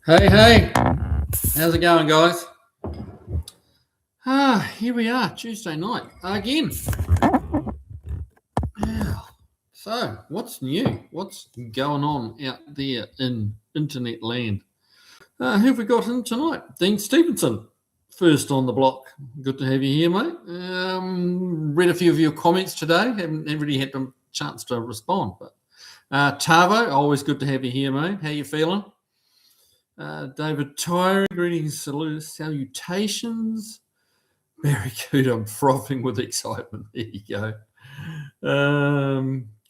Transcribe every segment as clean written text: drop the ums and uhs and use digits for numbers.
Hey, how's it going, guys? Here we are, Tuesday night again. So, what's new? What's going on out there in internet land? Who have we got in tonight? Dean Stevenson, first on the block. Good to have you here, mate. Read a few of your comments today. Haven't really had a chance to respond, but Tavo, always good to have you here, mate. How you feeling? David Tyre, greetings, salutations. Very good. I'm frothing with excitement. There you go.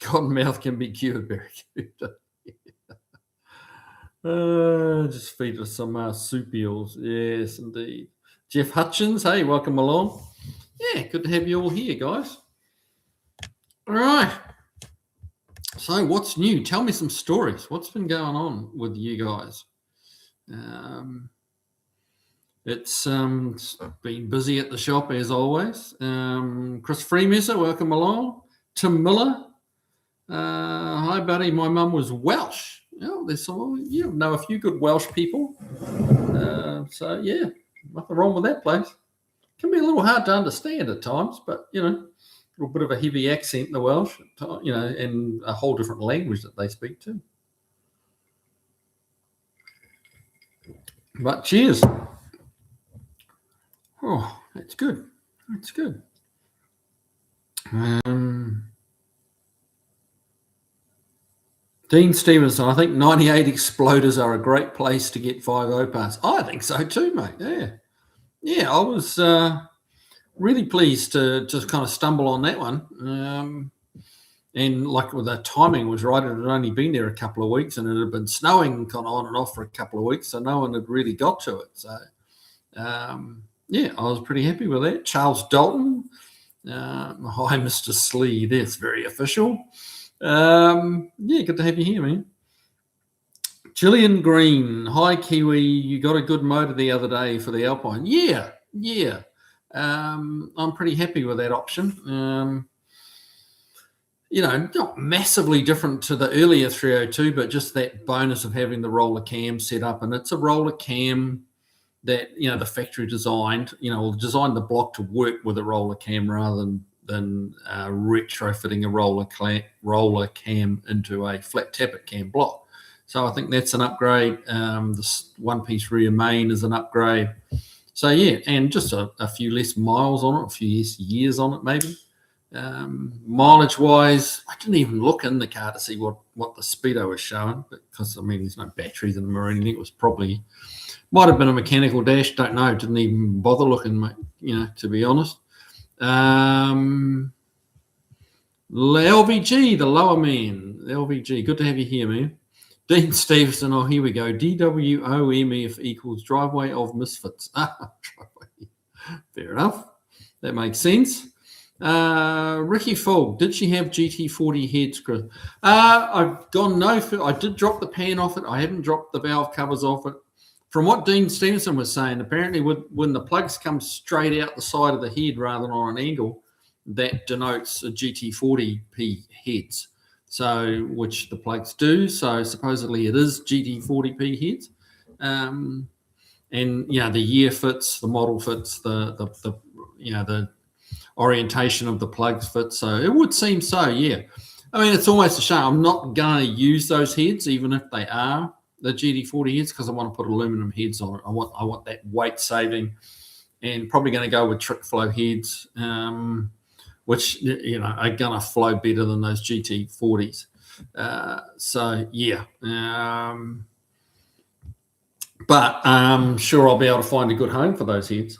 Cottonmouth can be cured. Very good. Just feed us some marsupials. Yes, indeed. Jeff Hutchins, hey, welcome along. Yeah, good to have you all here, guys. All right. So, what's new? Tell me some stories. What's been going on with you guys? It's been busy at the shop as always. Chris Freemasser, welcome along. Tim Miller, hi buddy. My mum was Welsh. Oh, there's some, you know a few good Welsh people. So yeah, nothing wrong with that place. Can be a little hard to understand at times, but you know, a little bit of a heavy accent in the Welsh, you know, and a whole different language that they speak too. But cheers. Oh, that's good. That's good. Dean Stevenson, I think 98 Exploders are a great place to get 5.0 pass. I think so too, mate. Yeah. Yeah, I was really pleased to just kind of stumble on that one. And like the timing was right. It had only been there a couple of weeks and it had been snowing kind of on and off for a couple of weeks. So no one had really got to it. So, yeah, I was pretty happy with that. Charles Dalton. Hi, Mr. Slee. That's very official. Yeah, good to have you here, man. Gillian Green. Hi, Kiwi. You got a good motor the other day for the Alpine. Yeah. I'm pretty happy with that option. You know, not massively different to the earlier 302, but just that bonus of having the roller cam set up. And it's a roller cam that, you know, the factory designed, you know, designed the block to work with a roller cam rather than retrofitting a roller cam into a flat tappet cam block. So I think that's an upgrade. This one-piece rear main is an upgrade. So yeah, and just a few less miles on it, a few less years on it maybe. Mileage wise, I didn't even look in the car to see what the speedo was showing, because I mean there's no batteries in them or anything. It was probably might have been a mechanical dash, don't know, didn't even bother looking, you know, to be honest. LVG, the lower man, LVG, good to have you here, man. Dean Stevenson, oh, here we go. DWOMF equals driveway of misfits. Fair enough. That makes sense. Ricky Fogg, did she have GT40 heads, Chris? I've gone no. I did drop the pan off it. I haven't dropped the valve covers off it. From what Dean Stevenson was saying, apparently when the plugs come straight out the side of the head rather than on an angle, that denotes a GT40P heads. So, which the plugs do. So supposedly it is GT40P heads. And yeah, the year fits, the model fits, the you know, the orientation of the plugs fit. So it would seem so, yeah. I mean, it's almost a shame. I'm not going to use those heads, even if they are the GT40 heads, because I want to put aluminum heads on it. I want that weight saving, and probably going to go with trick flow heads, which, you know, are going to flow better than those GT40s. So yeah, but I'm sure I'll be able to find a good home for those heads.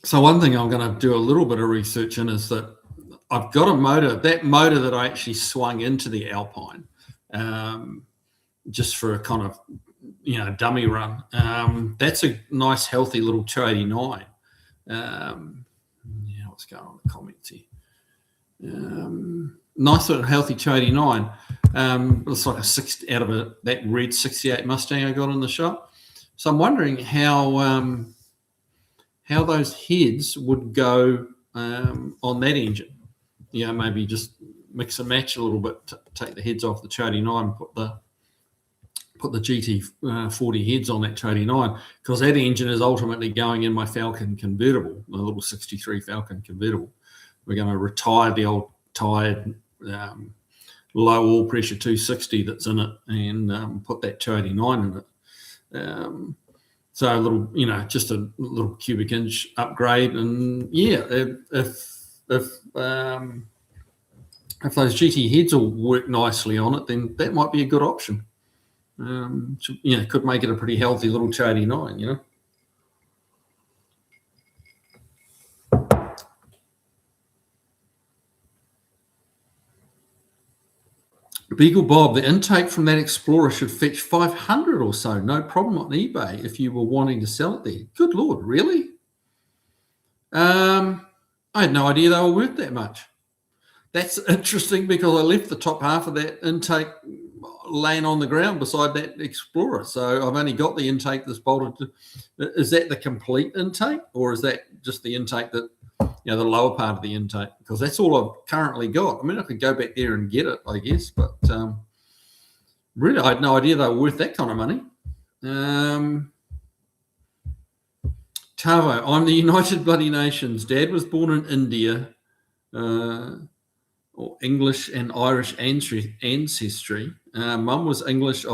So one thing I'm going to do a little bit of research in is that I've got a motor, that motor that I actually swung into the Alpine, just for a kind of, you know, dummy run. That's a nice, healthy little 289. Yeah, what's going on in the comments here? Nice little healthy 289. It's like a 6 out of that red 68 Mustang I got in the shop. So I'm wondering how those heads would go on that engine. You know, maybe just, mix and match a little bit, take the heads off the 289, put the GT40 heads on that 289, because that engine is ultimately going in my Falcon convertible, my little 63 Falcon convertible. We're going to retire the old tired low oil pressure 260 that's in it and put that 289 in it. So a little, just a little cubic inch upgrade, and if those GT heads will work nicely on it, then that might be a good option. Could make it a pretty healthy little 289, Beagle Bob, the intake from that Explorer should fetch 500 or so, no problem on eBay if you were wanting to sell it there. Good Lord, really? I had no idea they were worth that much. That's interesting, because I left the top half of that intake laying on the ground beside that Explorer. So I've only got the intake that's bolted to. Is that the complete intake, or is that just the intake that, the lower part of the intake? Because that's all I've currently got. I mean, I could go back there and get it, I guess, but really, I had no idea they were worth that kind of money. Tavo, I'm the United Bloody Nations. Dad was born in India, or English and Irish ancestry. Mum was English,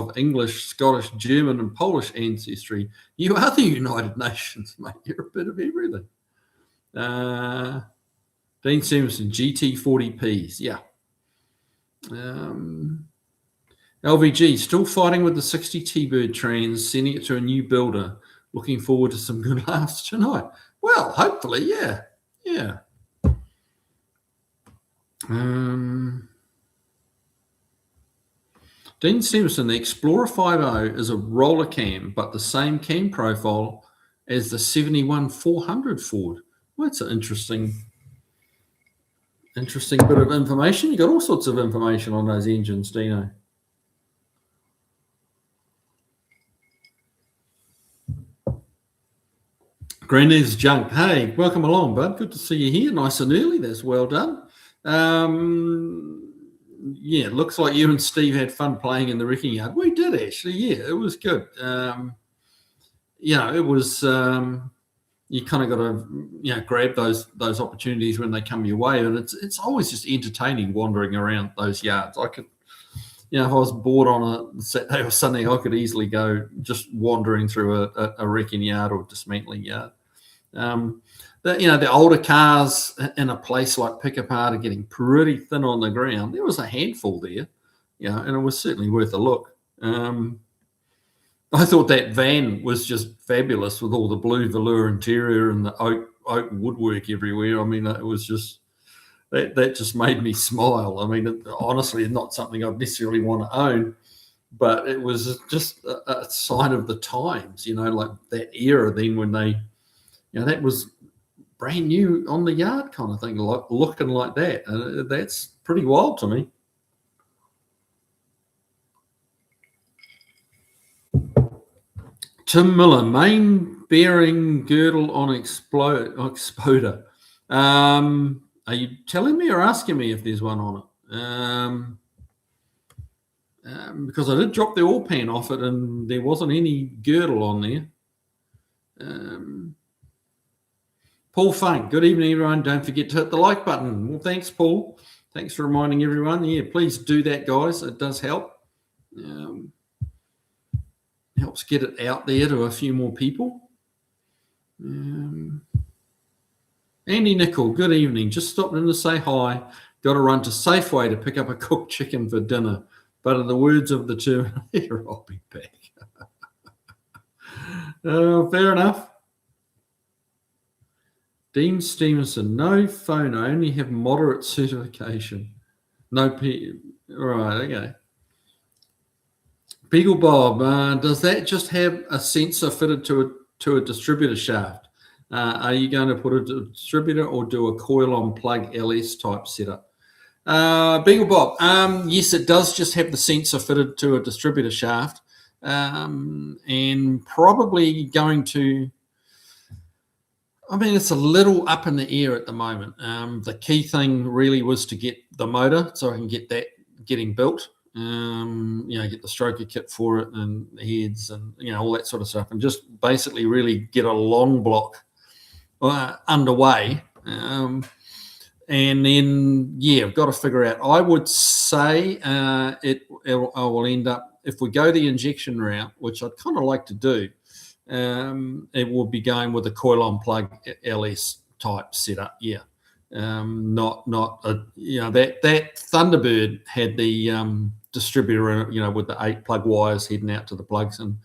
Scottish, German, and Polish ancestry. You are the United Nations, mate. You're a bit of everything. Dean Simpson, GT40Ps. Yeah. LVG, still fighting with the 60 T-Bird trans, sending it to a new builder. Looking forward to some good laughs tonight. Well, hopefully, yeah. Yeah. Dean Simpson, the Explorer 5.0 is a roller cam, but the same cam profile as the 71 400 Ford. Well, that's an interesting bit of information. You got all sorts of information on those engines, Dino. Granddad's Junk. Hey, welcome along, bud. Good to see you here. Nice and early. That's well done. It looks like you and Steve had fun playing in the wrecking yard. We did, actually. Yeah, it was good. It was. You kind of got to, grab those opportunities when they come your way, and it's always just entertaining wandering around those yards. I could, if I was bored on a Saturday or Sunday, I could easily go just wandering through a wrecking yard or dismantling yard. The older cars in a place like Pickapart are getting pretty thin on the ground. There was a handful there, and it was certainly worth a look. I thought that van was just fabulous with all the blue velour interior and the oak woodwork everywhere. I mean, it was just that just made me smile. I mean, honestly, it's not something I'd necessarily want to own, but it was just a sign of the times, like that era then when they, that was brand new on the yard kind of thing, like looking like that. And that's pretty wild to me. Tim Miller, main bearing girdle on exploder. Are you telling me or asking me if there's one on it? Because I did drop the oil pan off it and there wasn't any girdle on there. Paul Funk, good evening, everyone. Don't forget to hit the like button. Well, thanks, Paul. Thanks for reminding everyone. Yeah, please do that, guys. It does help. Helps get it out there to a few more people. Andy Nicol, good evening. Just stopped in to say hi. Got to run to Safeway to pick up a cooked chicken for dinner. But in the words of the Terminator, I'll be back. Fair enough. Dean Stevenson, no phone. I only have moderate certification. No P. Right, okay. Beagle Bob, does that just have a sensor fitted to a distributor shaft? Are you going to put a distributor or do a coil-on plug LS type setup? Beagle Bob, yes, it does just have the sensor fitted to a distributor shaft, and probably going to. I mean, it's a little up in the air at the moment. The key thing really was to get the motor, so I can get that getting built. Get the stroker kit for it and the heads and all that sort of stuff, and just basically really get a long block underway. And then I've got to figure out. I would say I will end up, if we go the injection route, which I'd kind of like to do. It will be going with a coil-on plug LS type setup. Yeah, not a, that Thunderbird had the distributor, with the 8 plug wires heading out to the plugs and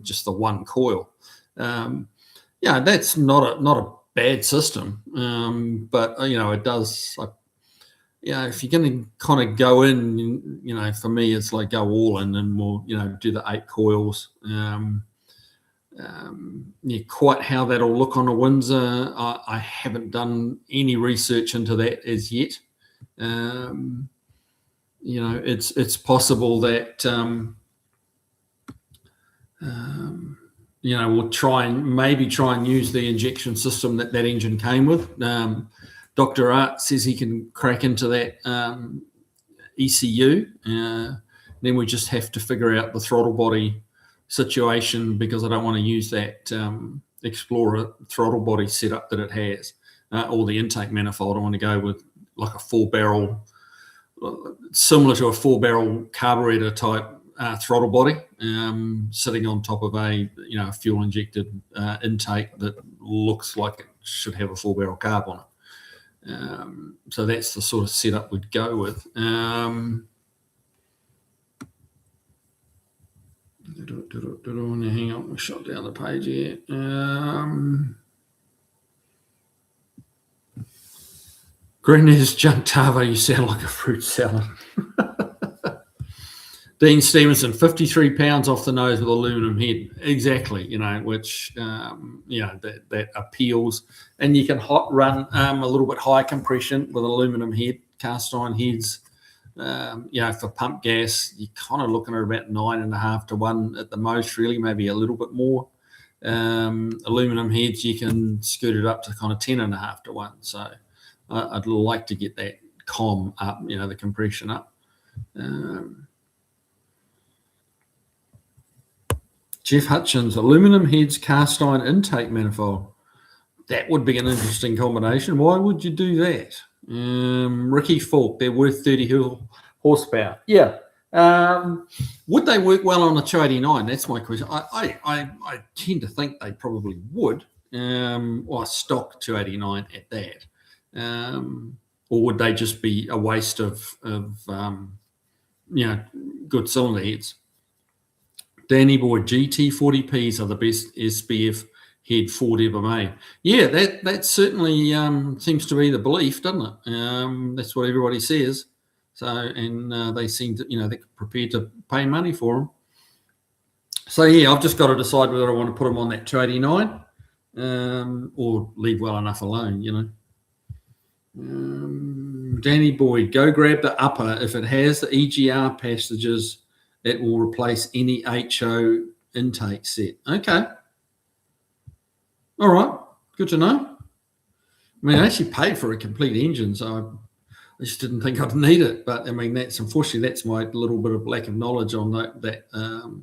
just the one coil. That's not a bad system, but it does. If you're going to kind of go in, for me, it's like go all in, and we'll do the 8 coils. Quite how that'll look on a Windsor, I haven't done any research into that as yet. It's possible that we'll try and use the injection system that engine came with. Dr. Art says he can crack into that ECU. Then we just have to figure out the throttle body situation, because I don't want to use that Explorer throttle body setup that it has, or the intake manifold. I want to go with like a 4-barrel, similar to a 4-barrel carburetor type throttle body, sitting on top of a fuel injected intake that looks like it should have a 4-barrel carb on it. So that's the sort of setup we'd go with. Hang on, we shot down the page here. Grenad's junk Tavo, you sound like a fruit salad. Dean Stevenson, 53 pounds off the nose with aluminum head. Exactly, which, that appeals. And you can hot run a little bit high compression with aluminum head, cast iron heads. For pump gas, you're kind of looking at about 9.5 to 1 at the most, really, maybe a little bit more. Aluminum heads, you can scoot it up to kind of 10.5 to 1. So I'd like to get that com up, the compression up. Jeff Hutchins, aluminum heads, cast iron intake manifold. That would be an interesting combination. Why would you do that? Ricky Falk, they're worth 30 horsepower. Yeah. Would they work well on a 289? That's my question. I tend to think they probably would, or stock 289 at that. Or would they just be a waste of good cylinder heads? Danny Boy, GT40Ps are the best SBF head Ford ever made. Yeah, that certainly seems to be the belief, doesn't it? That's what everybody says. So, and they seem to, they're prepared to pay money for them. So yeah, I've just got to decide whether I want to put them on that 289 or leave well enough alone, Danny Boyd, go grab the upper. If it has the EGR passages, it will replace any HO intake set. Okay. All right. Good to know. I mean, I actually paid for a complete engine, so I just didn't think I'd need it. But I mean, that's my little bit of lack of knowledge on that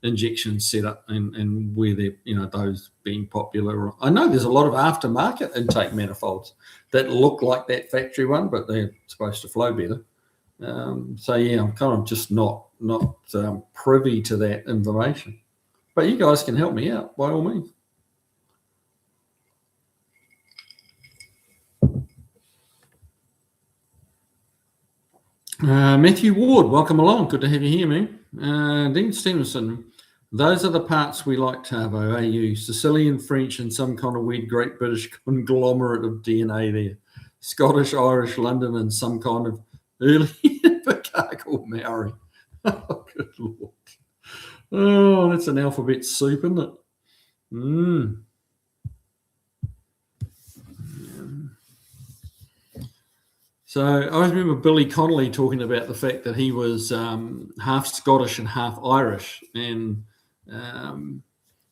injection setup and where they're, those being popular. I know there's a lot of aftermarket intake manifolds that look like that factory one, but they're supposed to flow better. So yeah, I'm kind of just not privy to that information. But you guys can help me out by all means. Matthew Ward, welcome along. Good to have you here, man. Dean Stevenson, those are the parts we like, Tavo, AU, Sicilian, French, and some kind of weird Great British conglomerate of DNA there. Scottish, Irish, London, and some kind of early Invercargill Maori. Oh, good Lord. Oh, that's an alphabet soup, isn't it? So I always remember Billy Connolly talking about the fact that he was half Scottish and half Irish, and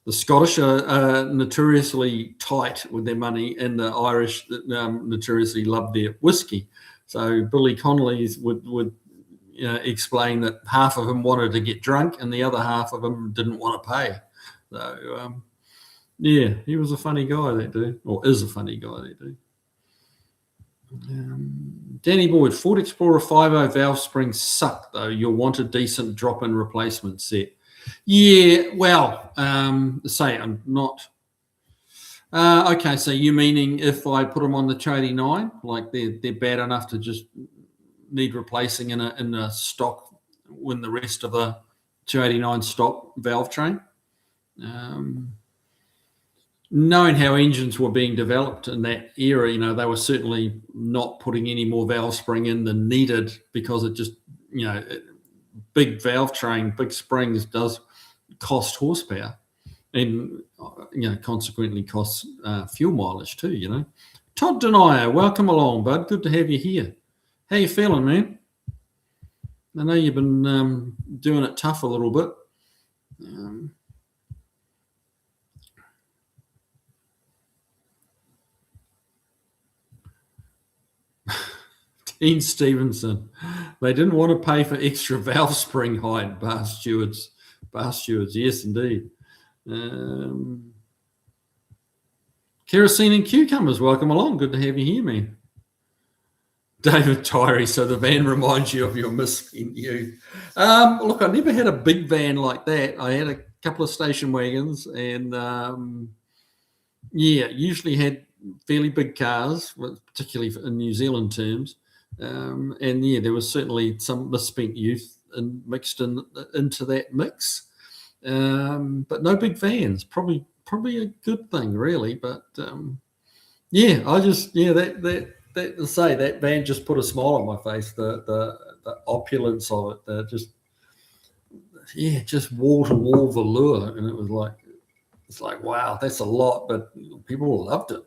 The Scottish are notoriously tight with their money, and the Irish notoriously love their whiskey. So Billy Connolly's would explain that half of them wanted to get drunk and the other half of them didn't want to pay. So yeah, he was a funny guy, that dude, or is a funny guy, that dude. Danny Boyd, Ford Explorer 5.0 valve springs suck though. You'll want a decent drop-in replacement set. Yeah, well, say I'm not. Okay, so you meaning if I put them on the 289, like they're bad enough to just need replacing in a stock when the rest of the 289 stock valve train? Knowing how engines were being developed in that era, they were certainly not putting any more valve spring in than needed, because it just, big valve train, big springs does cost horsepower, and consequently costs fuel mileage too. Todd Denier, welcome along, bud. Good to have you here. How you feeling, man? I know you've been doing it tough a little bit. Dean Stevenson, they didn't want to pay for extra valve spring height. Bar stewards, yes, indeed. Kerosene and cucumbers, welcome along. Good to have you here, man. David Tyree, so the van reminds you of your misspent youth. Look, I never had a big van like that. I had a couple of station wagons, and usually had fairly big cars, particularly in New Zealand terms. And there was certainly some misspent youth mixed into that mix, but no big vans. Probably a good thing, really. But that to say that van just put a smile on my face. The opulence of it, just wall to wall velour, and it was like wow, that's a lot, but people loved it.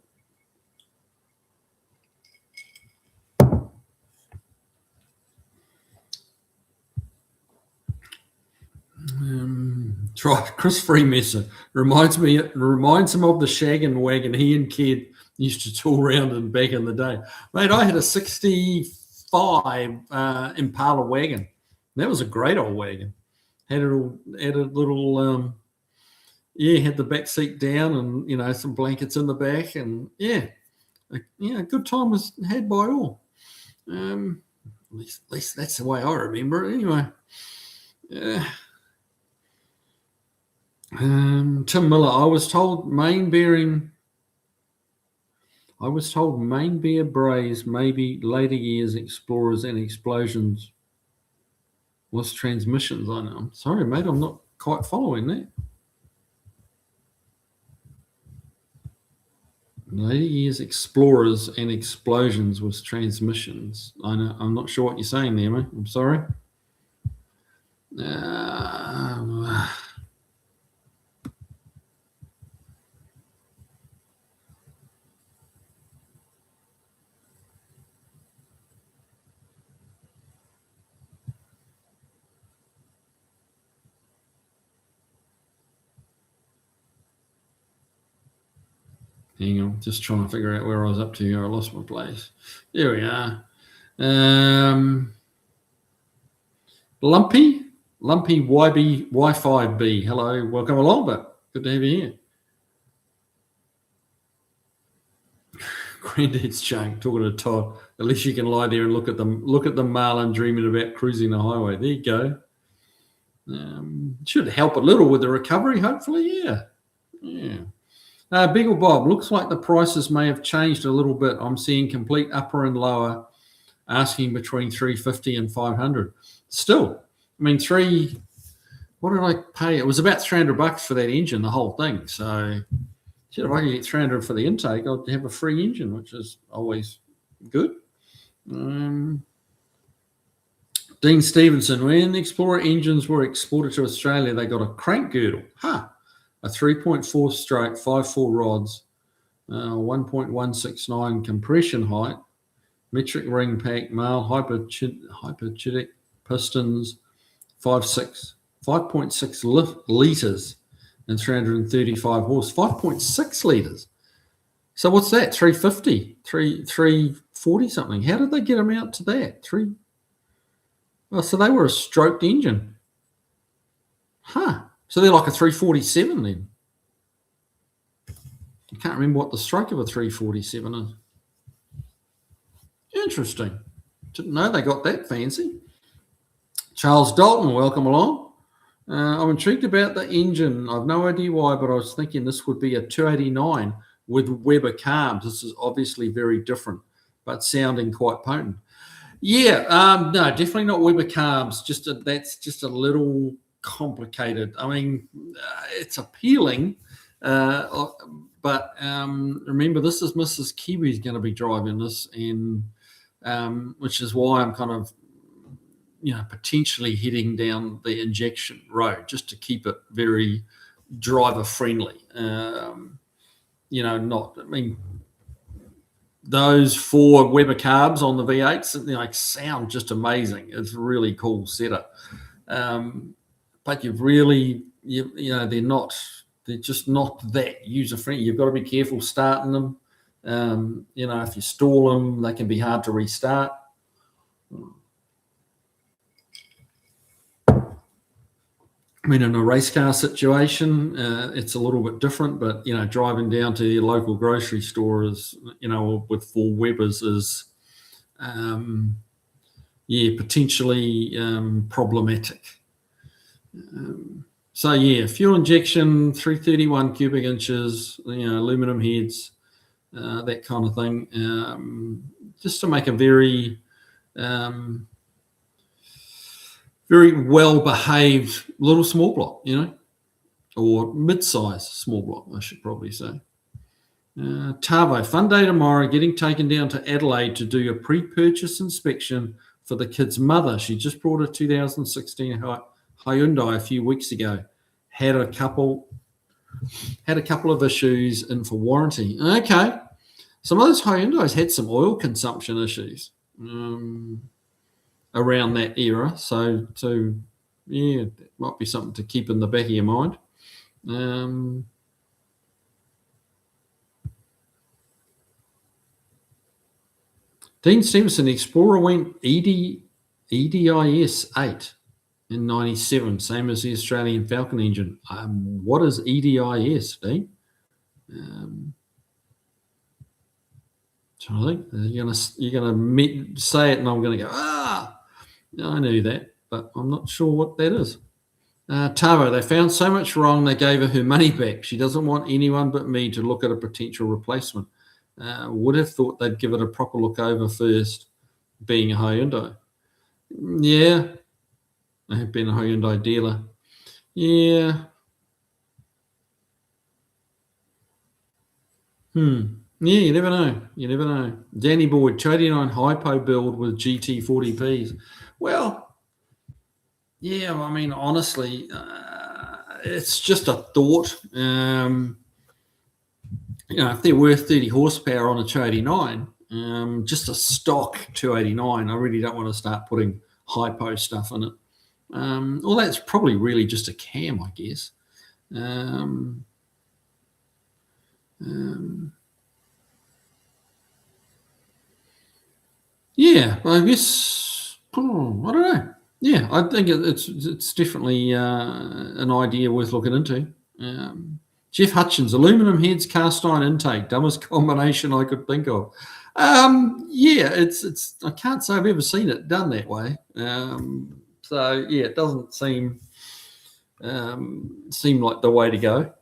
Chris Freemesser reminds him of the shaggin' wagon he and Ked used to tool around in back in the day. Mate, I had a 65 Impala wagon. That was a great old wagon. Had a little had the back seat down, and some blankets in the back, and a good time was had by all. At least that's the way I remember it anyway. Tim Miller, I was told main bear braze, maybe later years Explorers and Explosions was transmissions. I know. I'm sorry, mate, I'm not quite following that. Later years Explorers and Explosions was transmissions. I know. I'm not sure what you're saying there, mate. I'm sorry. Hang on, just trying to figure out where I was up to here. I lost my place. There we are. Lumpy YB Y5B. Hello, welcome along, but good to have you here. Granddad's chunk, talking to Todd. At least you can lie there and look at the Marlin dreaming about cruising the highway. There you go. Should help a little with the recovery, hopefully. Yeah. Big or Bob, looks like the prices may have changed a little bit. I'm seeing complete upper and lower, asking between 350 and 500. Still, I mean, what did I pay? It was about $300 for that engine, the whole thing. So, if I could get 300 for the intake, I'd have a free engine, which is always good. Dean Stevenson, when the Explorer engines were exported to Australia, they got a crank girdle. A 3.4 stroke, 5.4 rods, 1.169 compression height, metric ring pack, male hyperchitic pistons, 5.6 litres, and 335 horse, 5.6 litres. So what's that? 350, 340 something. How did they get them out to that? So they were a stroked engine. Huh. So they're like a 347 then. I can't remember what the stroke of a 347 is. Interesting. Didn't know they got that fancy. Charles Dalton, welcome along. I'm intrigued about the engine. I've no idea why, but I was thinking this would be a 289 with Weber carbs. This is obviously very different, but sounding quite potent. Yeah, no, definitely not Weber carbs. That's just a little complicated. I mean, it's appealing, but remember, this is Mrs. Kiwi's going to be driving this, and which is why I'm kind of, potentially heading down the injection road just to keep it very driver friendly. Those 4 Weber carbs on the V8s, sound just amazing. It's a really cool setup. But they're just not that user friendly. You've got to be careful starting them. If you stall them, they can be hard to restart. I mean, in a race car situation, it's a little bit different, but, driving down to your local grocery store is, with 4 Webers is, potentially problematic. Fuel injection, 331 cubic inches, aluminum heads, that kind of thing, just to make a very well-behaved little small block, or mid-size small block, I should probably say. Tavo, fun day tomorrow, getting taken down to Adelaide to do a pre-purchase inspection for the kid's mother. She just brought a 2016 Hyundai a few weeks ago. Had a couple of issues in for warranty. Okay. Some of those Hyundais had some oil consumption issues. Around that era, so it might be something to keep in the back of your mind. Dean Stevenson, Explorer went EDIS 8 in 97, same as the Australian Falcon engine. What is EDIS, Dean? I think you're gonna say it, and I'm gonna go, I knew that, but I'm not sure what that is. Tavo, they found so much wrong, they gave her money back. She doesn't want anyone but me to look at a potential replacement. Would have thought they'd give it a proper look over first, being a Hyundai. Yeah, I have been a Hyundai dealer. Yeah. Yeah, you never know. Danny Boyd, 289 hypo build with GT40Ps. Well, yeah, I mean, honestly, it's just a thought. If they're worth 30 horsepower on a 289, just a stock 289, I really don't want to start putting hypo stuff in it. Well, that's probably really just a cam, I guess. Yeah, I guess, I don't know. Yeah, I think it's definitely an idea worth looking into. Jeff Hutchins, aluminum heads, cast iron intake, dumbest combination I could think of. Yeah, it's. I can't say I've ever seen it done that way. So yeah, it doesn't seem like the way to go.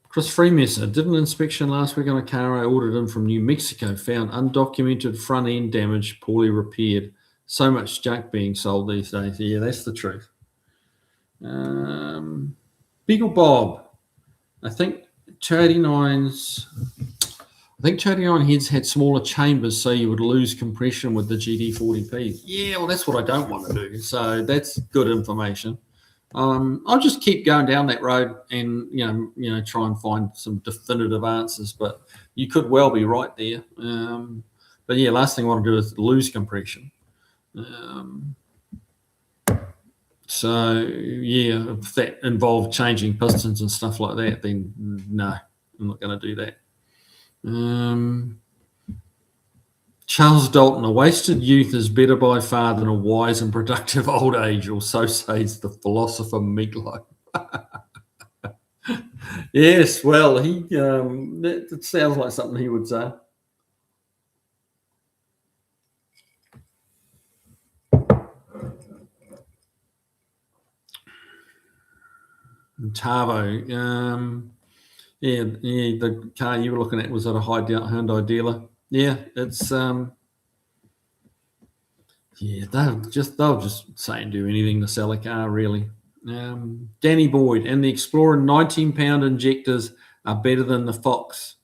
Chris Freemesser did an inspection last week on a car I ordered in from New Mexico. Found undocumented front end damage, poorly repaired. So much junk being sold these days. Yeah, that's the truth. Beagle Bob, I think 289 heads had smaller chambers, so you would lose compression with the GT40P. Yeah, well, that's what I don't want to do. So that's good information. I'll just keep going down that road and try and find some definitive answers. But you could well be right there. But yeah, last thing I want to do is lose compression. So yeah, if that involved changing pistons and stuff like that, then no, I'm not going to do that. Charles Dalton, a wasted youth is better by far than a wise and productive old age, or so says the philosopher Meatloaf. Yes, well, that sounds like something he would say. Tavo, yeah, the car you were looking at was at a Hyundai dealer. Yeah, it's yeah, they'll just say and do anything to sell a car, really. Danny Boyd and the Explorer 19-pound injectors are better than the Fox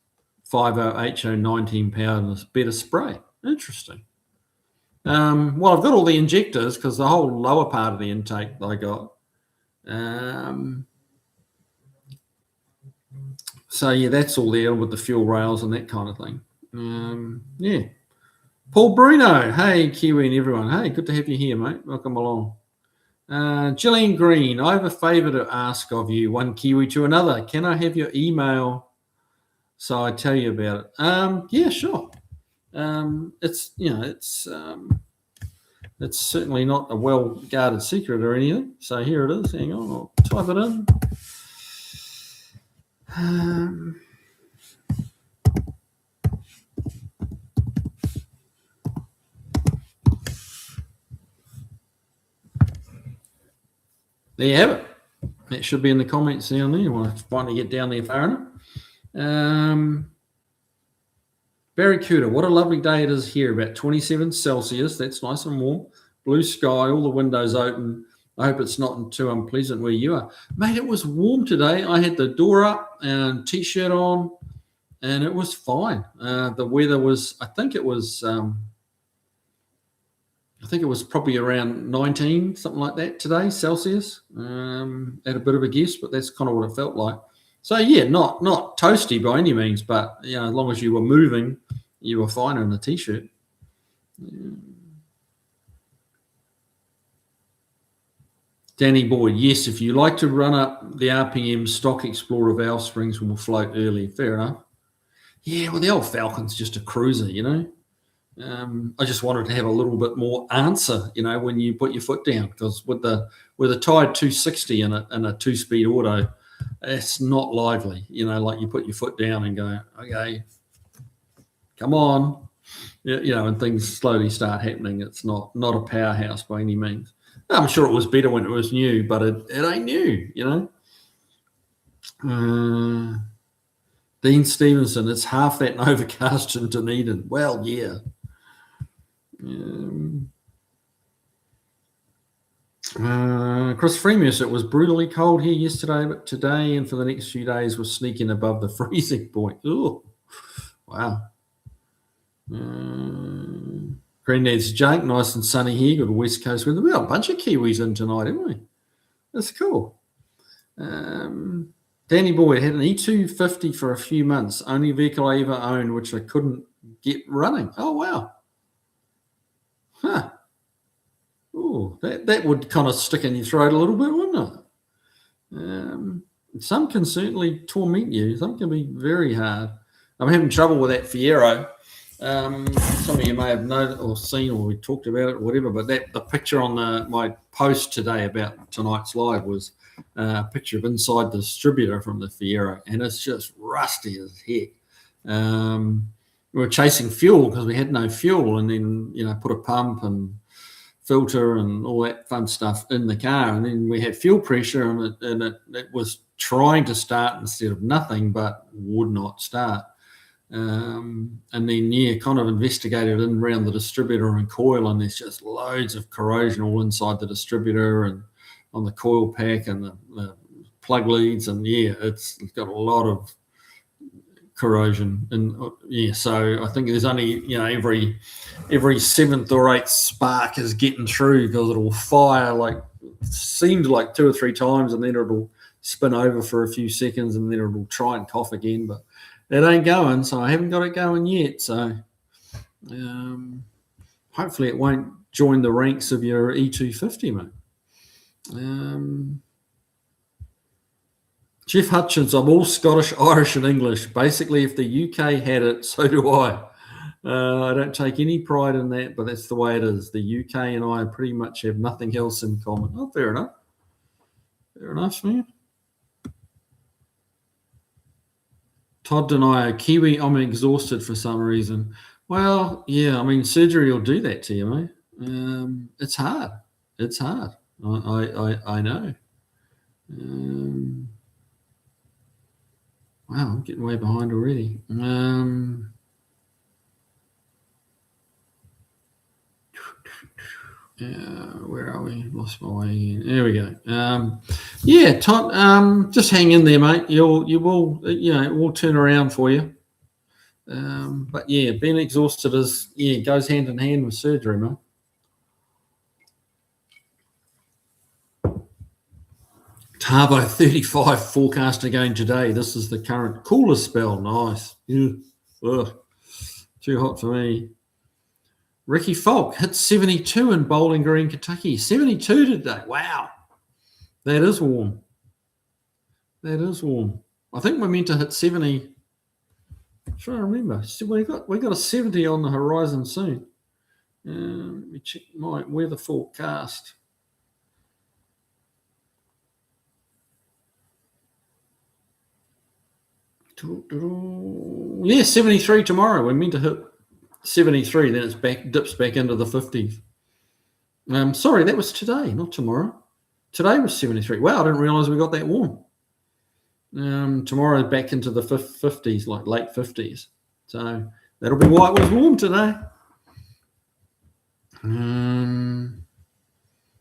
50HO 19-pound, better spray. Interesting. Well, I've got all the injectors because the whole lower part of the intake I got. So yeah, that's all there with the fuel rails and that kind of thing. Yeah. Paul Bruno, hey Kiwi and everyone. Hey, good to have you here, mate. Welcome along. Gillian Green, I have a favour to ask of you, one Kiwi to another. Can I have your email so I tell you about it? Yeah, sure. It's certainly not a well-guarded secret or anything. So here it is. Hang on, I'll type it in. There you have it. That should be in the comments down there. When I finally get down there far enough. Barracuda, what a lovely day it is here. About 27 Celsius. That's nice and warm. Blue sky, all the windows open. I hope it's not too unpleasant where you are. Mate, it was warm today. I had the door up and T-shirt on, and it was fine. The weather was, I think it was probably around 19, something like that today, Celsius. At a bit of a guess, but that's kind of what it felt like. So yeah, not toasty by any means, but as long as you were moving, you were fine in a T-shirt. Danny Boyd, yes, if you like to run up the RPM, stock Explorer valve springs will float early. Fair enough. Yeah, well, the old Falcon's just a cruiser, I just wanted to have a little bit more answer, when you put your foot down, because with a tied 260 in a two-speed auto, it's not lively. Like you put your foot down and go, okay, come on, and things slowly start happening. It's not a powerhouse by any means. I'm sure it was better when it was new, but it ain't new, Dean Stevenson, it's half that in Overcast in Dunedin. Well, yeah. Chris Freemus, it was brutally cold here yesterday, but today and for the next few days was sneaking above the freezing point. Ooh, wow. Granddad's Jake, nice and sunny here. Got a West Coast weather. We've got a bunch of Kiwis in tonight, haven't we? That's cool. Danny Boyd had an E250 for a few months. Only vehicle I ever owned, which I couldn't get running. Oh, wow. Huh. Oh, that would kind of stick in your throat a little bit, wouldn't it? Some can certainly torment you. Some can be very hard. I'm having trouble with that Fiero. Some of you may have known or seen, or we talked about it or whatever, but the picture on my post today about tonight's live was a picture of inside the distributor from the Fiero, and it's just rusty as heck. We were chasing fuel because we had no fuel, and then put a pump and filter and all that fun stuff in the car, and then we had fuel pressure, and it was trying to start instead of nothing, but would not start. And then kind of investigated in around the distributor and coil, and there's just loads of corrosion all inside the distributor and on the coil pack and the plug leads, and it's got a lot of corrosion. And so I think there's only every seventh or eighth spark is getting through, because it'll fire seemed like 2 or 3 times, and then it'll spin over for a few seconds, and then it'll try and cough again, but it ain't going. So I haven't got it going yet. So hopefully it won't join the ranks of your E250, mate. Jeff Hutchins, I'm all Scottish, Irish, and English. Basically, if the UK had it, so do I. I don't take any pride in that, but that's the way it is. The UK and I pretty much have nothing else in common. Oh, fair enough. Fair enough, man. Todd Denier, Kiwi, I'm exhausted for some reason. Well, yeah, I mean, surgery will do that to you, mate. It's hard. It's hard. I know. Wow, I'm getting way behind already. Where are we? Lost my way again. There we go. Yeah, Todd, just hang in there, mate. You will, it will turn around for you. But yeah, being exhausted goes hand in hand with surgery, mate. Tavo 35 forecast again today. This is the current cooler spell. Nice. Ugh. Too hot for me. Ricky Falk hit 72 in Bowling Green, Kentucky. 72 today. Wow. That is warm. That is warm. I think we're meant to hit 70. I'm trying to remember. We got a 70 on the horizon soon. Let me check my weather forecast. Yeah, 73 tomorrow. We're meant to hit 73, then dips back into the 50s. Sorry, that was today, not tomorrow. Today was 73. Wow, I didn't realise we got that warm. Tomorrow back into the 50s, like late 50s. So that'll be why it was warm today.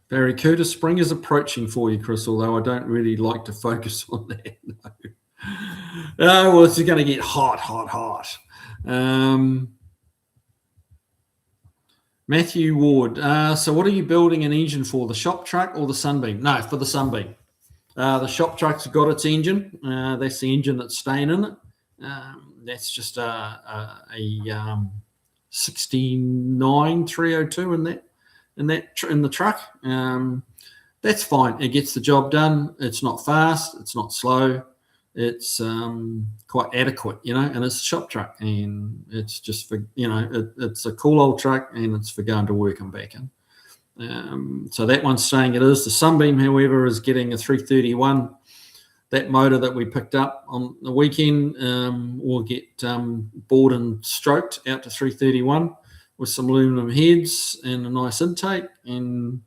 Barracuda, spring is approaching for you, Chris, although I don't really like to focus on that. No. Well, it's going to get hot. Matthew Ward, so what are you building an engine for, the shop truck or the Sunbeam? No, for the Sunbeam. The shop truck's got its engine. That's the engine that's staying in it. That's just a 69 302 in the truck. That's fine. It gets the job done. It's not fast. It's not slow. It's quite adequate, and it's a shop truck, and it's just for, it's a cool old truck, and it's for going to work and back in. So that one's saying it is. The Sunbeam, however, is getting a 331. That motor that we picked up on the weekend will get bored and stroked out to 331 with some aluminum heads and a nice intake, and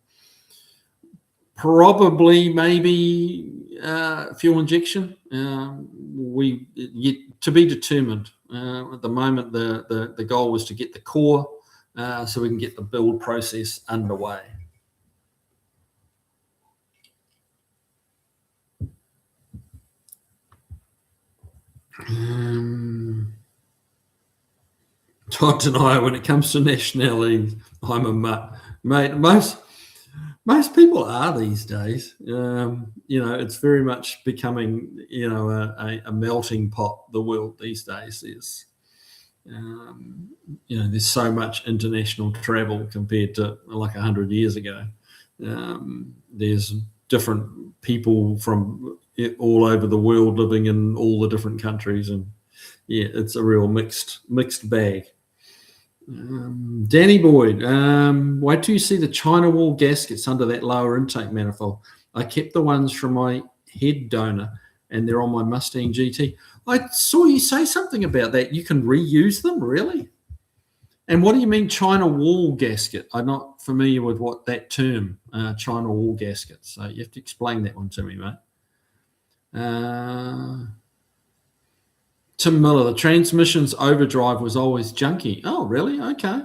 probably maybe fuel injection. To be determined. At the moment, the goal was to get the core so we can get the build process underway. Todd Denier, when it comes to nationalities, I'm a mutt. Mate, most people are these days. It's very much becoming, a melting pot. The world these days is, there's so much international travel compared to like 100 years ago. There's different people from all over the world living in all the different countries, and it's a real mixed bag. Danny Boyd, wait till you see the China wall gaskets under that lower intake manifold. I kept the ones from my head donor, and they're on my Mustang GT. I saw you say something about that. You can reuse them, really? And what do you mean China wall gasket? I'm not familiar with what that term, China wall gasket. So you have to explain that one to me, mate. Tim Miller, the transmission's overdrive was always junky. Oh, really? Okay.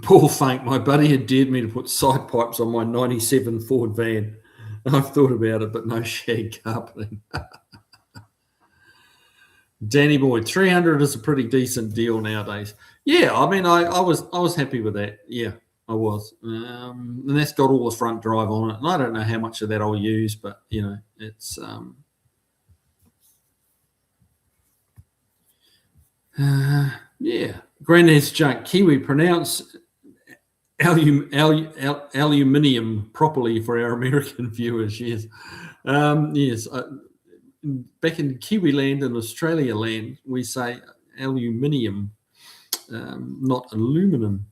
Paul Funk, my buddy had dared me to put side pipes on my 97 Ford van. I've thought about it, but no shag carpeting. Danny Boyd, 300 is a pretty decent deal nowadays. Yeah, I mean, I was happy with that. Yeah, I was. And that's got all the front drive on it. And I don't know how much of that I'll use, but, it's... yeah. Granddad's junk. Kiwi, pronounce aluminium properly for our American viewers. Yes. Yes. Back in Kiwi land and Australia land, we say aluminium, not aluminum.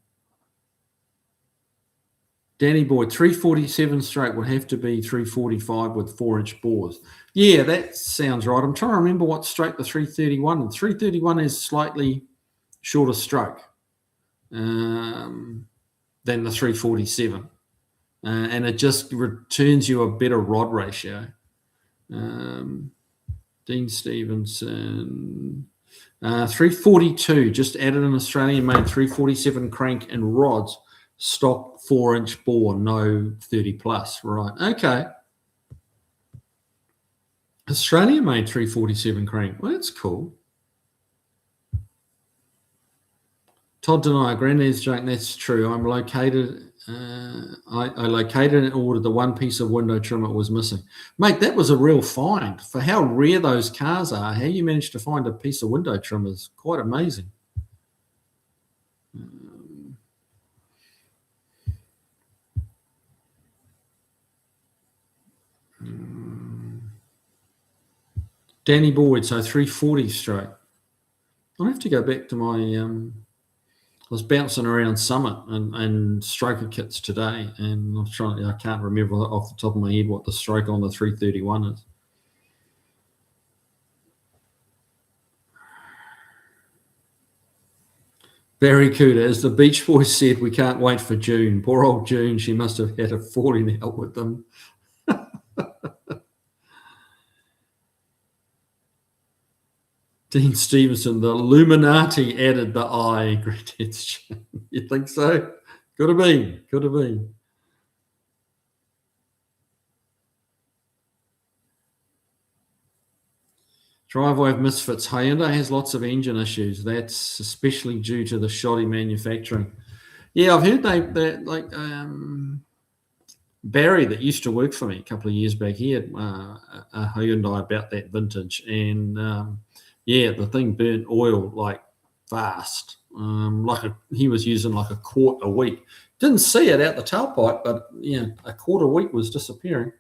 Danny Boy, 347 straight would have to be 345 with 4-inch bores. Yeah, that sounds right. I'm trying to remember what straight the 331. And 331 is slightly shorter stroke than the 347. And it just returns you a better rod ratio. Dean Stevenson, 342, just added an Australian-made 347 crank and rods. Stock 4-inch bore, no 30 plus. Right. Okay. Australia made 347 crank. Well, that's cool. Todd Denier, Granddad's joke. That's true. I'm located. I located and ordered the one piece of window trimmer was missing. Mate, that was a real find. For how rare those cars are, how you managed to find a piece of window trimmer is quite amazing. Danny Boyd, so 340 straight. I'll have to go back to my. I was bouncing around Summit and stroker kits today, and I can't remember off the top of my head what the stroke on the 331 is. Barry Cooter, as the Beach Boys said, we can't wait for June. Poor old June, she must have had a falling out with them. Dean Stevenson, the Illuminati added the I. You think so? Could have been. Could have been. Driveway of Misfits. Hyundai has lots of engine issues. That's especially due to the shoddy manufacturing. Yeah, I've heard Barry, that used to work for me a couple of years back, he had a Hyundai about that vintage, and the thing burnt oil like fast. He was using like a quart a week. Didn't see it out the tailpipe, but a quart a week was disappearing.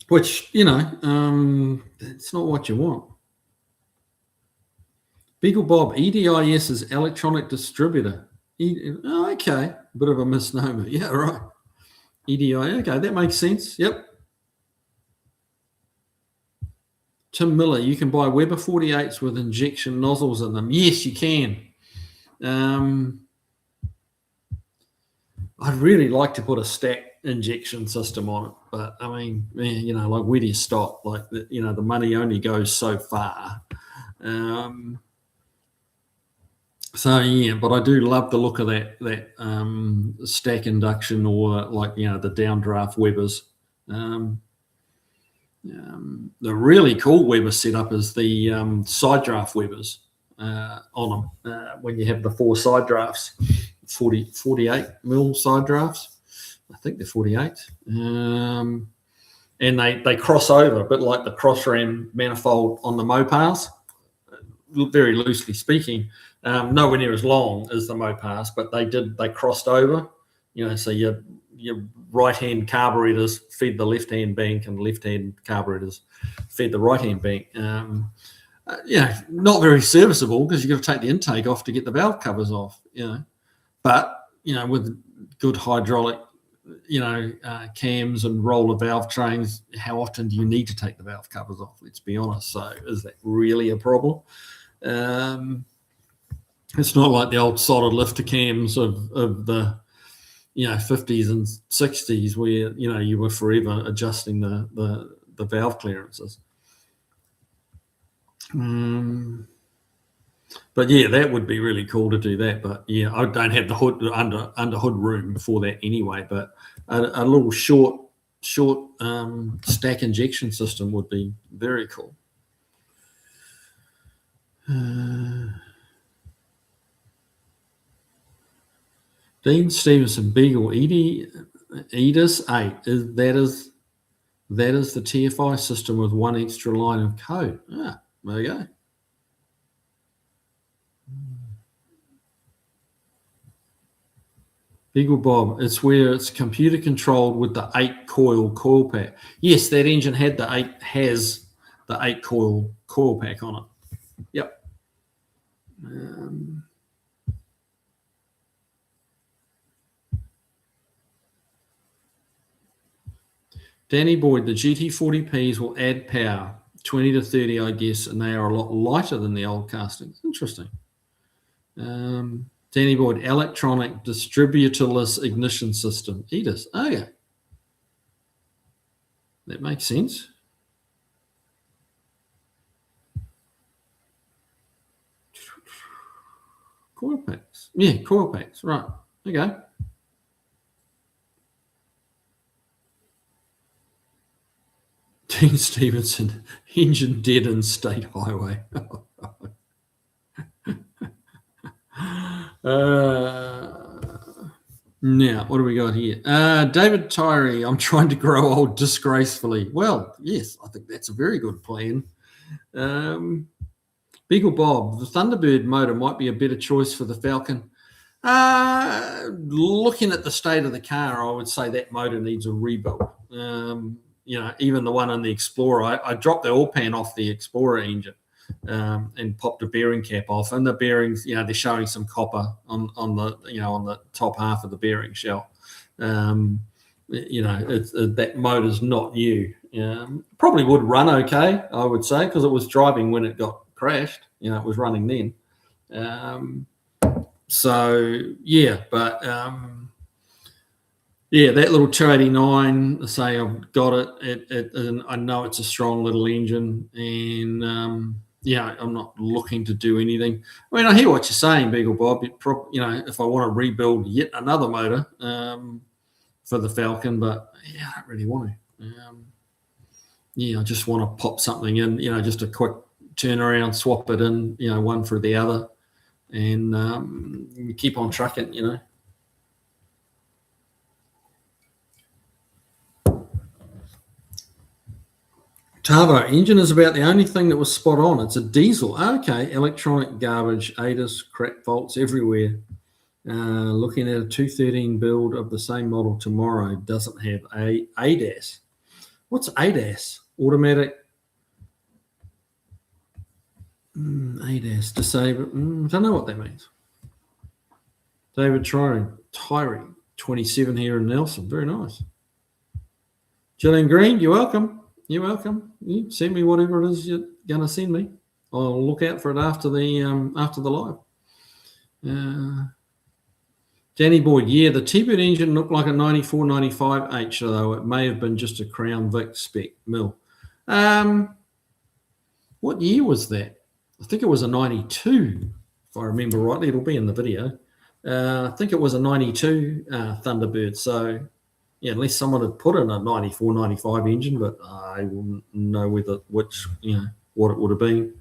Which, it's not what you want. Beagle Bob, EDIS is electronic distributor. Okay, bit of a misnomer. Yeah, right. EDI, okay, that makes sense. Yep. Tim Miller, you can buy Weber 48s with injection nozzles in them. Yes, you can. I'd really like to put a stack injection system on it, but I mean, like, where do you stop? Like, the money only goes so far. But I do love the look of that stack induction, or like, the downdraft Webers. The really cool Weber setup is the side draft Webers on them, when you have the 4 side drafts, 48 mil side drafts. I think they're 48. And they cross over, a bit like the cross ram manifold on the Mopars, very loosely speaking. Nowhere near as long as the Mopars, but they crossed over, so your right-hand carburetors feed the left-hand bank, and left-hand carburetors feed the right-hand bank. Not very serviceable, because you've got to take the intake off to get the valve covers off, but, with good hydraulic, cams and roller valve trains, how often do you need to take the valve covers off? Let's be honest. So is that really a problem? It's not like the old solid lifter cams of the 50s and 60s, where you were forever adjusting the valve clearances. But that would be really cool to do that. But I don't have the hood under hood room for that anyway. But a little short stack injection system would be very cool. Dean Stevenson, Beagle, EDIS 8. That is the TFI system with one extra line of code. There you go. Beagle Bob, it's where it's computer controlled with the 8 coil pack. Yes, that engine has the 8 coil pack on it. Yep. Danny Boyd, the GT40Ps will add power, 20 to 30, I guess, and they are a lot lighter than the old castings. Interesting. Danny Boyd, electronic distributorless ignition system. EDIS. Oh, yeah. That makes sense. Coil packs. Yeah, coil packs. Right. Okay. Dean Stevenson, engine dead in state highway. Now, what do we got here? David Tyree, I'm trying to grow old disgracefully. Well, yes, I think that's a very good plan. Beagle Bob, the Thunderbird motor might be a better choice for the Falcon. Looking at the state of the car, I would say that motor needs a rebuild. Even the one on the Explorer, I dropped the oil pan off the Explorer engine and popped a bearing cap off, and the bearings, they're showing some copper on the top half of the bearing shell. That motor's not new. Probably would run okay, I would say, because it was driving when it got crashed. It was running then. That little 289, say I've got it. And I know it's a strong little engine, and I'm not looking to do anything. I mean, I hear what you're saying, Beagle Bob. If I want to rebuild yet another motor for the Falcon, but I don't really want to. I just want to pop something in, just a quick turnaround, swap it in, one for the other, and keep on trucking, Tavo, engine is about the only thing that was spot on. It's a diesel. Okay, electronic garbage, ADAS, crap faults everywhere. Looking at a 213 build of the same model tomorrow, doesn't have ADAS. What's ADAS? Automatic ADAS disable. I don't know what that means. David Tyree, 27 here in Nelson. Very nice. Gillian Green, you're welcome. You're welcome. You send me whatever it is you're going to send me. I'll look out for it after the live. Danny Boyd, the T-Bird engine looked like a 94, 95H, though it may have been just a Crown Vic spec mill. What year was that? I think it was a 92, if I remember rightly. It'll be in the video. I think it was a 92 Thunderbird. So, unless someone had put in a 94, 95 engine, but I wouldn't know what it would have been.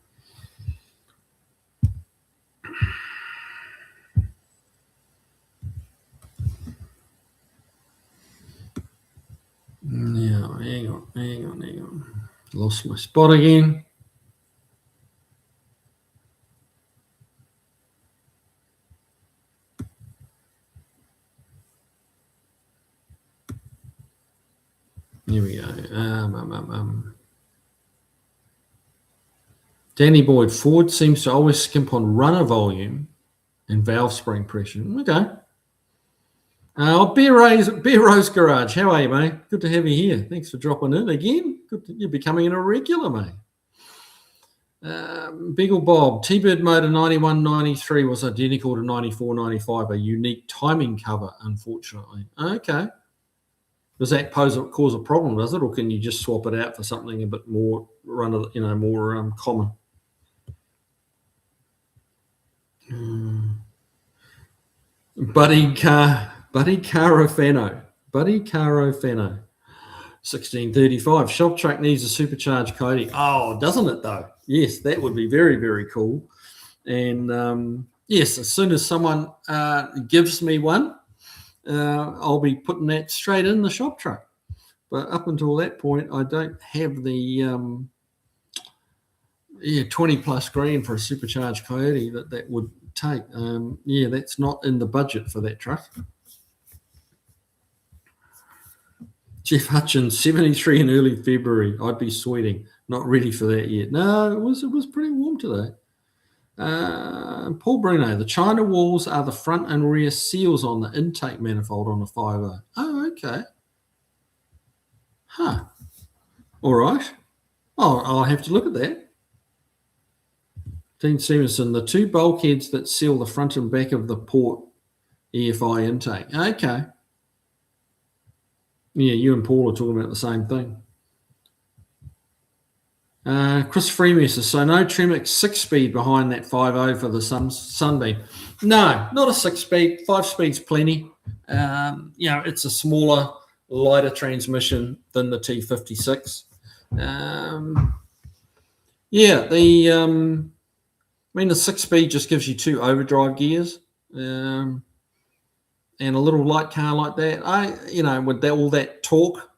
Now, hang on. Lost my spot again. Here we go. Danny Boyd, Ford seems to always skimp on runner volume and valve spring pressure. Okay. Beer Rose Garage, how are you, mate? Good to have you here. Thanks for dropping in again. You're becoming a regular, mate. Beagle Bob, T-Bird motor 91, 93 was identical to 94, 95, a unique timing cover, unfortunately. Okay. Does that cause a problem, does it? Or can you just swap it out for something a bit more more common? Buddy Carofano. 1635. Shop truck needs a supercharged coating. Oh, doesn't it though? Yes, that would be very, very cool. And yes, as soon as someone gives me one, I'll be putting that straight in the shop truck. But up until that point, I don't have the 20 plus grand for a supercharged Coyote that would take. That's not in the budget for that truck. Jeff Hutchins, 73 in early February. I'd be sweating. Not ready for that yet. No, it was pretty warm today. Paul Bruno, the China walls are the front and rear seals on the intake manifold on the 5.0. Oh, okay. Huh. All right. Oh, I'll have to look at that. Dean Stevenson, the two bulkheads that seal the front and back of the port EFI intake. Okay. Yeah, you and Paul are talking about the same thing. Chris Freemeser, so no Tremec 6-speed behind that 5.0 for the Sunbeam. No, not a 6-speed. 5-speed's plenty. It's a smaller, lighter transmission than the T56. The 6-speed just gives you 2 overdrive gears. And a little light car like that, with all that torque,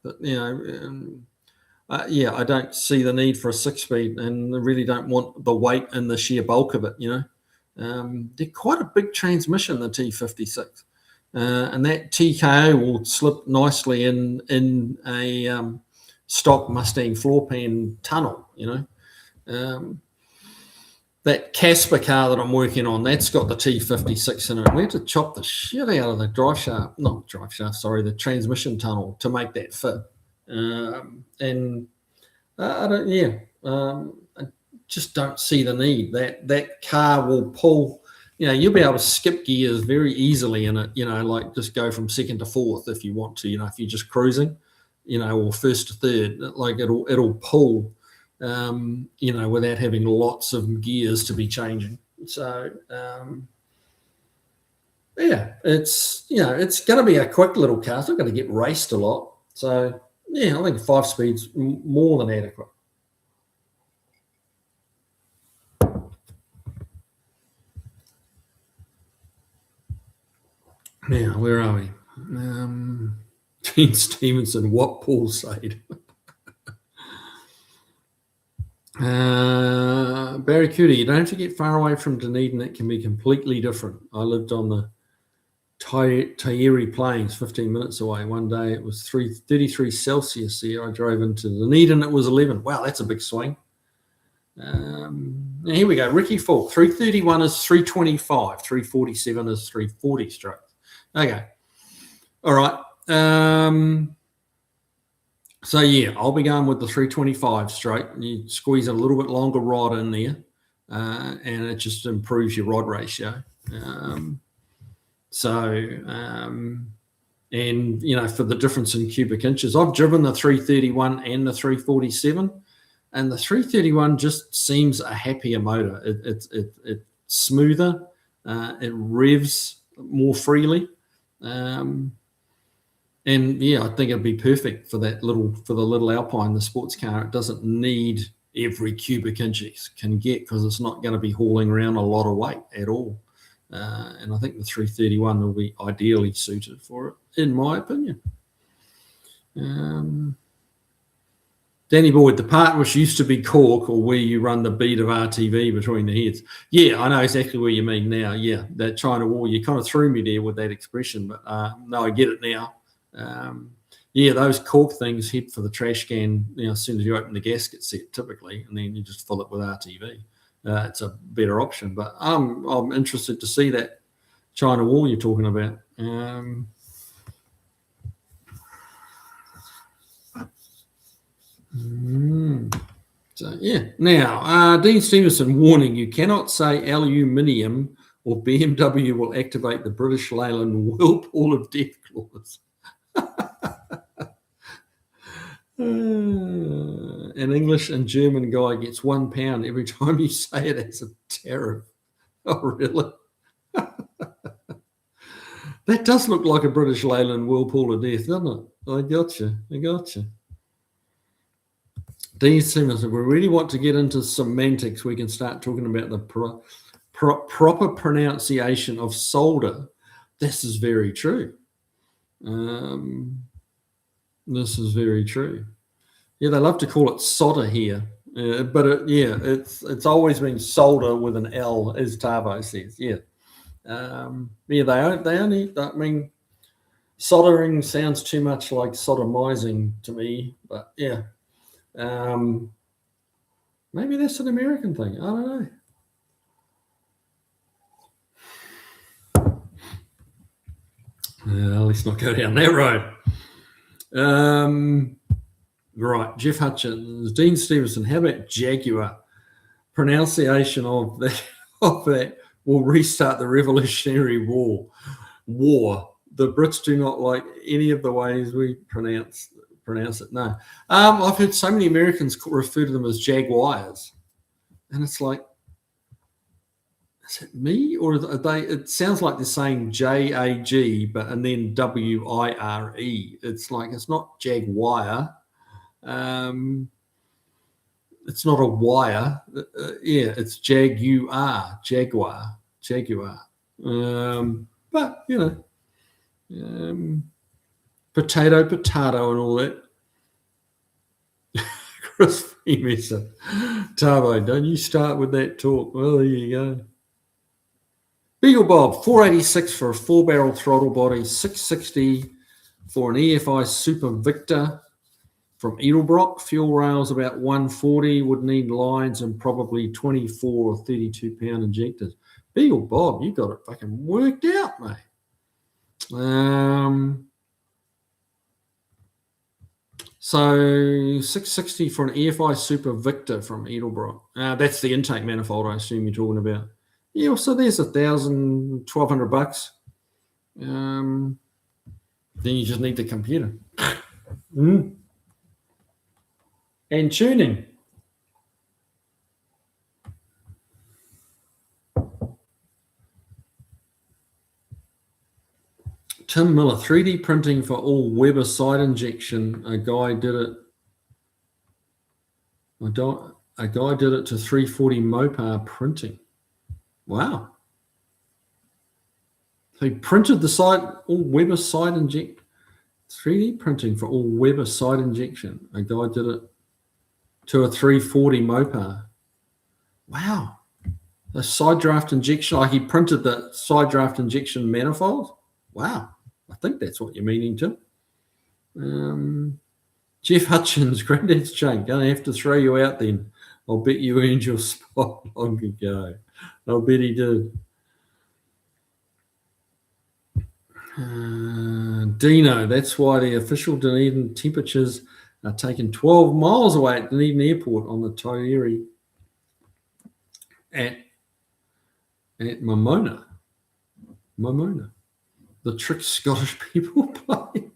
I don't see the need for a 6-speed, and I really don't want the weight and the sheer bulk of it. They're quite a big transmission, the T56, and that TKO will slip nicely in a stock Mustang floor pan tunnel. That Casper car that I'm working on, that's got the T56 in it. We had to chop the shit out of the the transmission tunnel to make that fit. I just don't see the need. That car will pull. You'll be able to skip gears very easily in it. Like just go from second to fourth if you want to. If you're just cruising, or first to third, like it'll pull. Without having lots of gears to be changing. So, it's going to be a quick little car. It's not going to get raced a lot. So, I think 5-speed's more than adequate. Now, where are we? Gene Stevenson, what Paul said. Barry Cootie, you don't have to get far away from Dunedin. It can be completely different. I lived on the Tairi Plains, 15 minutes away. One day it was 33 Celsius there. I drove into Dunedin. It was 11. Wow, that's a big swing. Now here we go. Ricky Falk, 331 is 325. 347 is 340 strokes. Okay. All right. So, I'll be going with the 325 straight. You squeeze a little bit longer rod in there, and it just improves your rod ratio. For the difference in cubic inches, I've driven the 331 and the 347, and the 331 just seems a happier motor. It's smoother, it revs more freely. I think it'd be perfect for the little Alpine, the sports car. It doesn't need every cubic inch it can get because it's not going to be hauling around a lot of weight at all. And I think the 331 will be ideally suited for it, in my opinion. Danny Boyd, the part which used to be cork, or where you run the bead of RTV between the heads. Yeah, I know exactly what you mean now. Yeah, that China wall, you kind of threw me there with that expression, but no, I get it now. Those cork things hit for the trash can, as soon as you open the gasket set, typically, and then you just fill it with RTV. It's a better option, but I'm interested to see that China wall you're talking about. Now, Dean Stevenson, warning, you cannot say aluminium or BMW will activate the British Leyland whirlpool of death clause. An English and German guy gets £1 every time you say it as a tariff. Oh, really? That does look like a British Leyland whirlpool of death, doesn't it? I got you. Dean Simmons, if we really want to get into semantics, we can start talking about the proper pronunciation of solder. This is very true. This is very true. Yeah, they love to call it solder here, but it's always been solder with an L, as Tavo says. Yeah, they only. I mean, Soldering sounds too much like sodomizing to me, but yeah. Maybe that's an American thing. I don't know. Let's not go down that road. Right, Jeff Hutchins, Dean Stevenson. How about Jaguar? Pronunciation of that will restart the Revolutionary War. The Brits do not like any of the ways we pronounce it. No, I've heard so many Americans refer to them as Jaguars, and it's like, is it me or are they? It sounds like they're saying JAG, and then WIRE. It's like it's not Jaguar. It's not a wire. Yeah, it's Jaguar. But potato, and all that. Chris Freemasson. Tavo, don't you start with that talk. Well, there you go. Beagle Bob, 486 for a 4-barrel throttle body, 660 for an EFI Super Victor from Edelbrock. Fuel rails about 140, would need lines and probably 24 or 32 pound injectors. Beagle Bob, you got it fucking worked out, mate. So 660 for an EFI Super Victor from Edelbrock. That's the intake manifold, I assume you're talking about. Yeah, so there's $1,200. Then you just need the computer. And tuning. Tim Miller, 3D printing for all Weber side injection. A guy did it to 340 Mopar printing. Wow. So he printed the side, all Weber side inject. 3D printing for all Weber side injection. A guy did it to a 340 Mopar. Wow. The side draft injection, like he printed the side draft injection manifold. Wow. I think that's what you're meaning to. Jeff Hutchins, Granddad's Chain. Gonna have to throw you out then. I'll bet you earned your spot long ago. I'll bet he did. Dino, that's why the official Dunedin temperatures are taken 12 miles away at Dunedin Airport on the Tairi at Momona. The trick Scottish people play.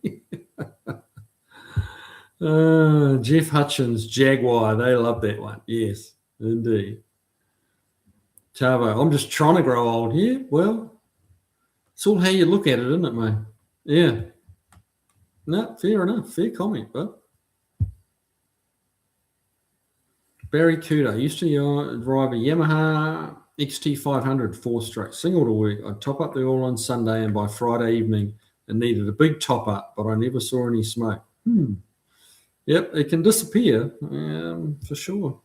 Jeff Hutchins, Jaguar, they love that one. Yes, indeed. Tavo, I'm just trying to grow old here. Well, it's all how you look at it, isn't it, mate? Yeah. No, fair enough. Fair comment, but Barry Kudo used to drive a Yamaha XT500 4-stroke single to work. I'd top up the oil on Sunday, and by Friday evening, it needed a big top up, but I never saw any smoke. Yep, it can disappear for sure.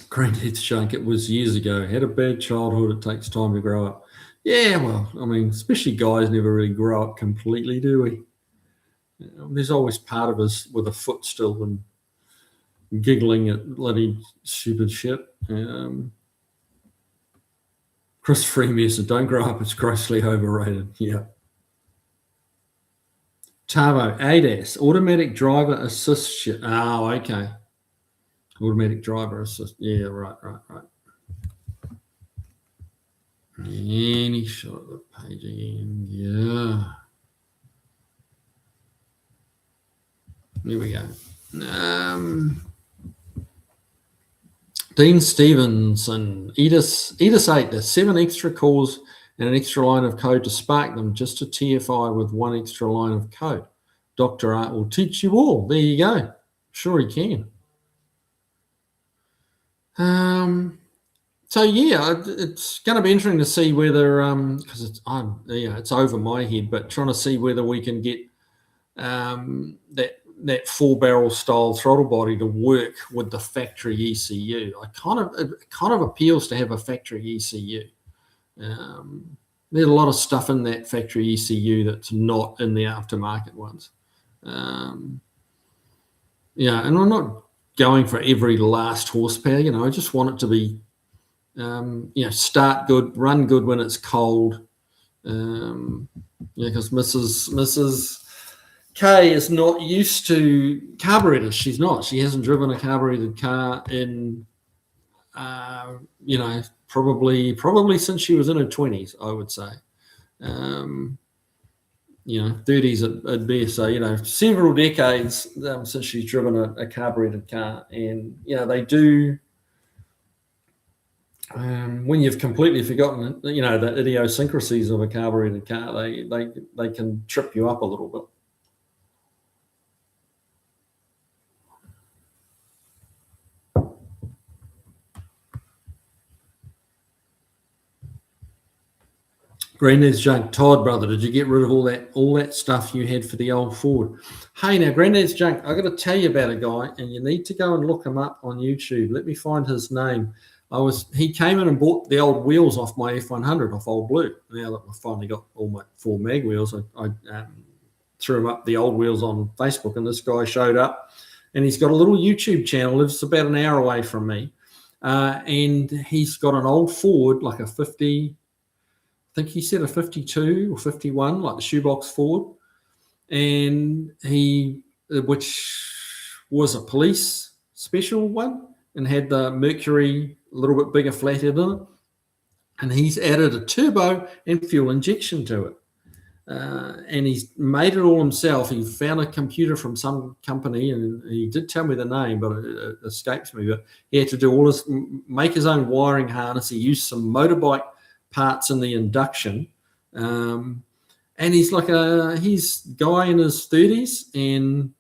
Granddad's Shunk, it was years ago. Had a bad childhood. It takes time to grow up. Yeah, well, I mean, especially guys never really grow up completely, do we? There's always part of us with a foot still and giggling at bloody stupid shit. Chris Freemasson, don't grow up. It's grossly overrated. Yeah. Tavo, ADAS, automatic driver assist shit. Oh, okay. Automatic driver assist. Yeah, right. Any shot of the page again. Yeah. Here we go. Dean Stevenson, Edis 8, there's 7 extra calls and an extra line of code to spark them, just to TFI with 1 extra line of code. Dr. Art will teach you all. There you go. Sure he can. So yeah, it's going to be interesting to see whether, because it's over my head, but trying to see whether we can get that 4-barrel style throttle body to work with the factory ECU. It kind of appeals to have a factory ECU. There's a lot of stuff in that factory ECU that's not in the aftermarket ones. Yeah, and I'm not going for every last horsepower. I just want it to be, start good, run good when it's cold. Because Mrs. K is not used to carburetors. She's not. She hasn't driven a carbureted car in, probably since she was in her 20s, I would say. 30s at best. So, several decades since she's driven a carbureted car. And, they do, when you've completely forgotten, the idiosyncrasies of a carbureted car, they can trip you up a little bit. Granddad's Junk, Todd, brother, did you get rid of all that stuff you had for the old Ford? Hey, now, Granddad's Junk, I got to tell you about a guy, and you need to go and look him up on YouTube. Let me find his name. He came in and bought the old wheels off my F100, off Old Blue. Now that I finally got all my 4 mag wheels, I threw him up the old wheels on Facebook, and this guy showed up, and he's got a little YouTube channel, lives about an hour away from me, and he's got an old Ford, like a 50. I think he said a 52 or 51, like the shoebox Ford, and which was a police special one, and had the Mercury a little bit bigger flathead in it, and he's added a turbo and fuel injection to it, and he's made it all himself. He found a computer from some company, and he did tell me the name, but it escapes me. But he had to make his own wiring harness. He used some motorbike parts in the induction, and he's he's guy in his 30s, and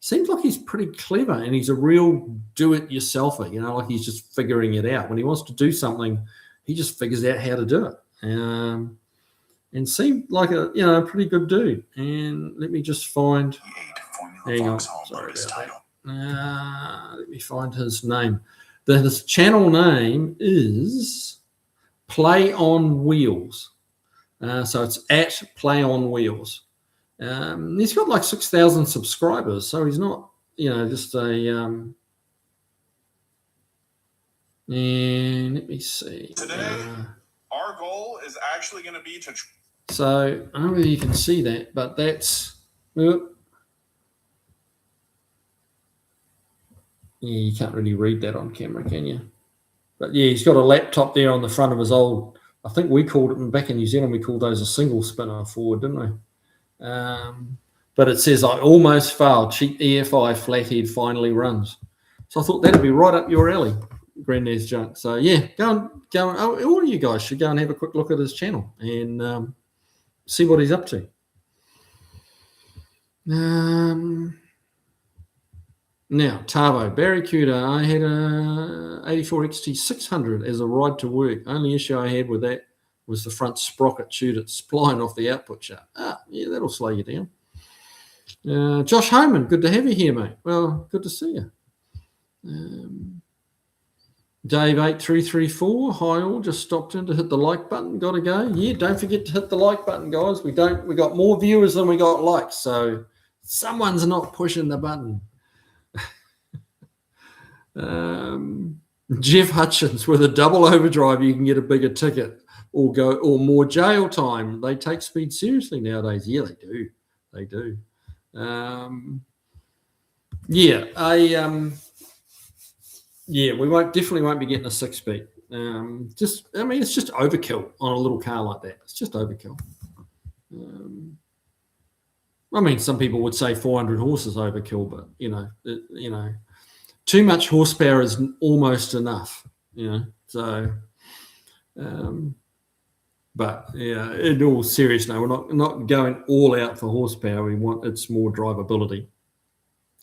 seems like he's pretty clever, and he's a real do-it-yourselfer. Like he's just figuring it out. When he wants to do something, he just figures out how to do it, and seemed like a pretty good dude. And let me just find. Hang on, sorry about that. Let me find his name. His channel name is Play on Wheels. So it's at Play on Wheels. He's got like 6,000 subscribers, so he's not, just a. And let me see. Today, our goal is actually going to be to. So I don't know whether you can see that, but that's. Yeah, you can't really read that on camera, can you? But yeah, he's got a laptop there on the front of his old. I think we called it back in New Zealand. We called those a single spinner Ford, didn't we? But it says, I almost failed. Cheap EFI flathead finally runs. So I thought that'd be right up your alley, Granddad's Junk. So yeah, go on. All of you guys should go and have a quick look at his channel and see what he's up to. Now, Tavo, Barracuda, I had a 84 XT 600 as a ride to work. Only issue I had with that was the front sprocket chewed its spline off the output shaft. Yeah, that'll slow you down. Josh Homan, good to have you here, mate. Well, good to see you. Dave 8334, hi all, just stopped in to hit the like button. Got to go. Yeah, don't forget to hit the like button, guys. We got more viewers than we got likes, so someone's not pushing the button. Jeff Hutchins, with a double overdrive, you can get a bigger ticket or more jail time. They take speed seriously nowadays. Yeah, they do. We definitely won't be getting a 6-speed. It's just overkill on a little car like that. It's just overkill. Some people would say 400 horses overkill, but too much horsepower is almost enough, So, but yeah, in all seriousness, we're not going all out for horsepower. We want its more drivability,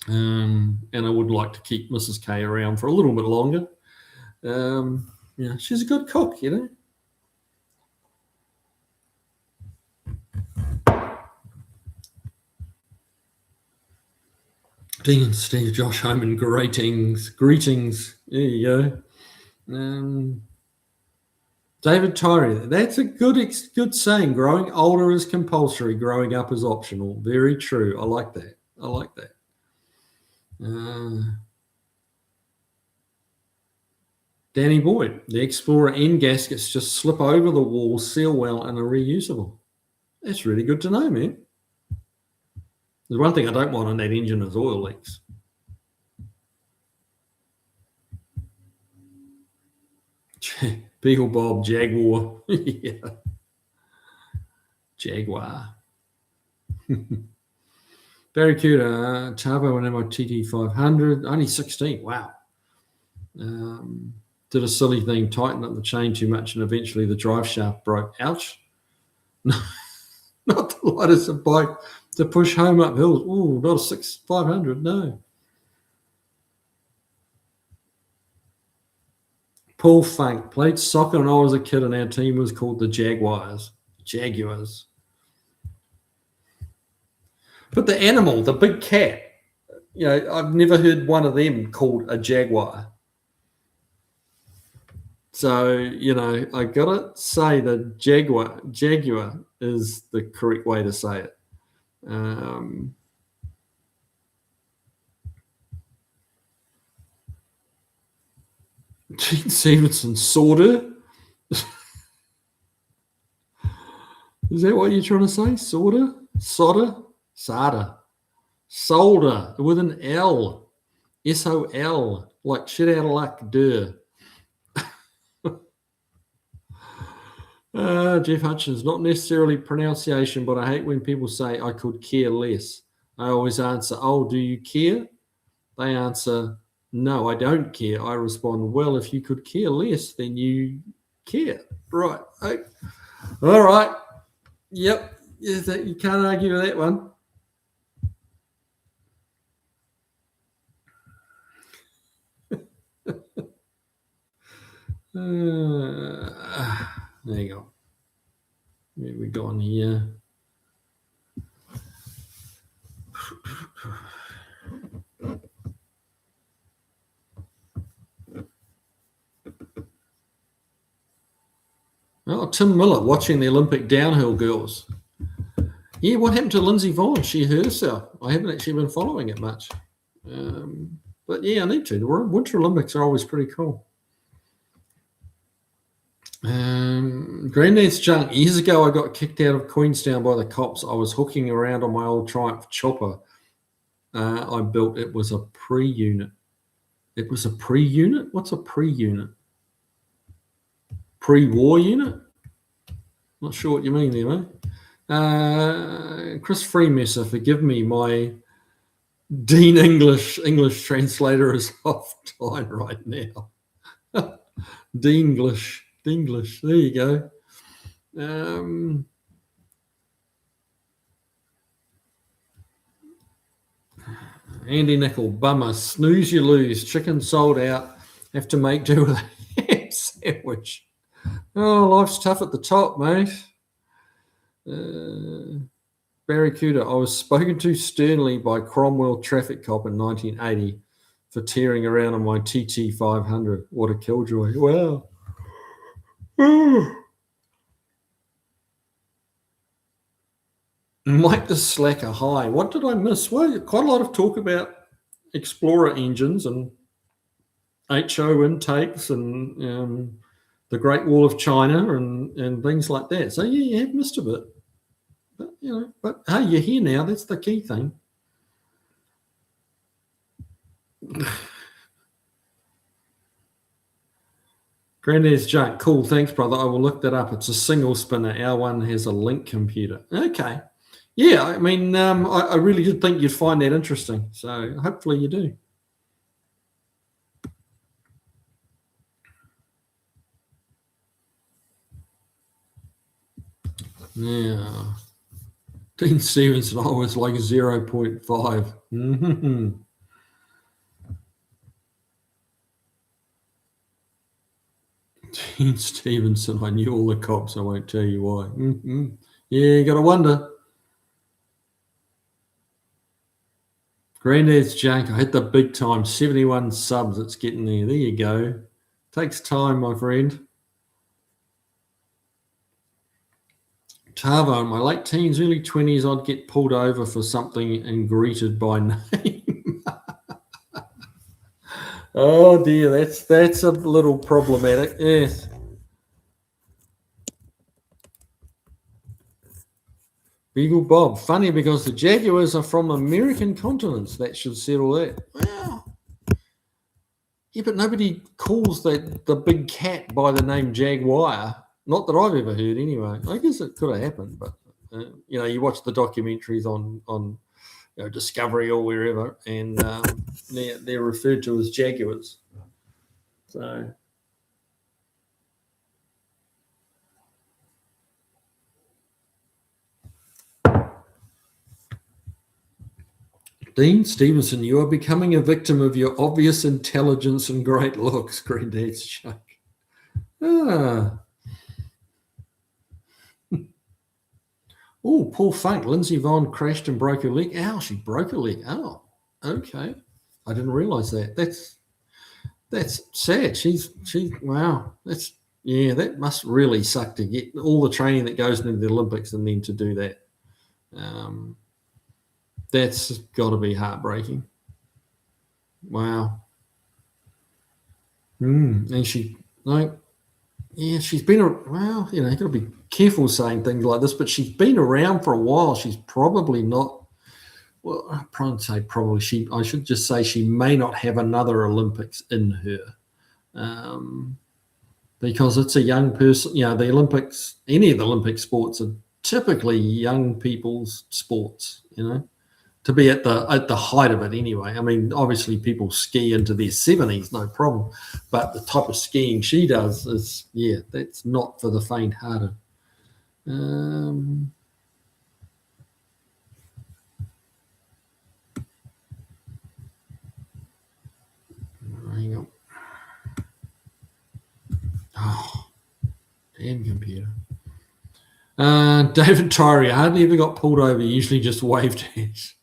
and I would like to keep Mrs. K around for a little bit longer. She's a good cook, Dean and Steve, Josh Homan, greetings. There you go. David Tyree, that's a good saying. Growing older is compulsory. Growing up is optional. Very true. I like that. I like that. Danny Boyd, the Explorer end gaskets just slip over the wall, seal well, and are reusable. That's really good to know, man. There's one thing I don't want on that engine is oil leaks. Beagle Bob, Jaguar. Yeah. Jaguar. Barracuda, Turbo and MO TT500, only 16. Wow. Did a silly thing, tightened up the chain too much, and eventually the drive shaft broke. Ouch. No, not the lightest of bike to push home up hills. Ooh, not a 500, no. Paul Funk played soccer when I was a kid, and our team was called the Jaguars. Jaguars. But the animal, the big cat, I've never heard one of them called a jaguar. So, I gotta say the jaguar is the correct way to say it. Gene Stevenson, sorta. Is that what you're trying to say? Sorta? Soda? Sada. Solder with an L. S-O-L. Like shit out of luck. Duh. Jeff Hutchins, not necessarily pronunciation, but I hate when people say I could care less. I always answer, oh, do you care? They answer, no, I don't care. I respond, well, if you could care less, then you care. Right. Okay. All right. Yep. You can't argue with that one. There you go. Where we gone here? Oh, Tim Miller watching the Olympic downhill girls. Yeah, what happened to Lindsay Vonn? She hurt herself. I haven't actually been following it much. But yeah, I need to. The Winter Olympics are always pretty cool. Granddad's junk. Years ago, I got kicked out of Queenstown by the cops. I was hooking around on my old Triumph chopper I built. It was a pre-unit. It was a pre-unit? What's a pre-unit? Pre-war unit? Not sure what you mean there, mate. Chris Freemesser, forgive me, my Dean English translator is offline right now. Denglish. There you go. Andy Nickel, bummer. Snooze, you lose. Chicken sold out. Have to make do with a ham sandwich. Oh, life's tough at the top, mate. Barracuda, I was spoken to sternly by Cromwell traffic cop in 1980 for tearing around on my TT500. What a killjoy. Wow. Mike the Slacker, hi. What did I miss? Well, quite a lot of talk about Explorer engines and HO intakes and the Great Wall of China and things like that. So yeah, you have missed a bit. But hey, you're here now. That's the key thing. Granddad's junk. Cool. Thanks, brother. I will look that up. It's a single spinner. Our one has a link computer. Okay. Yeah, I mean, I really did think you'd find that interesting. So hopefully you do. Yeah. Dean Stevenson, I was like 0.5. Mm-hmm. Dean Stevenson, I knew all the cops. I won't tell you why. Mm-hmm. Yeah, you got to wonder. Granddad's junk. I hit the big time. 71 subs. It's getting there. There you go. Takes time, my friend. Tavo, in my late teens, early 20s, I'd get pulled over for something and greeted by name. Oh dear, that's a little problematic. Yes. Beagle Bob, funny because the Jaguars are from American continents. That should settle that. Well, yeah, but nobody calls the big cat by the name Jaguar. Not that I've ever heard, anyway. I guess it could have happened, but you watch the documentaries on Discovery or wherever, and they're referred to as Jaguars. So. Dean Stevenson, you are becoming a victim of your obvious intelligence and great looks, Granddad's joke. Ah. Oh, Paul Funk, Lindsay Vonn crashed and broke her leg. Ow, she broke her leg. Oh, okay. I didn't realise that. That's sad. She's wow. That must really suck to get all the training that goes into the Olympics and then to do that. That's got to be heartbreaking. Wow. And she's been, got to be careful saying things like this, but she's been around for a while. She's probably not, well, I'm trying to say probably I should just say she may not have another Olympics in her. Because it's a young person, the Olympics, any of the Olympic sports are typically young people's sports, to be at the height of it anyway. I mean, obviously people ski into their 70s, no problem. But the type of skiing she does is, that's not for the faint-hearted. Hang on. Oh, damn computer. David Tyree, I hardly ever got pulled over, usually just waved at.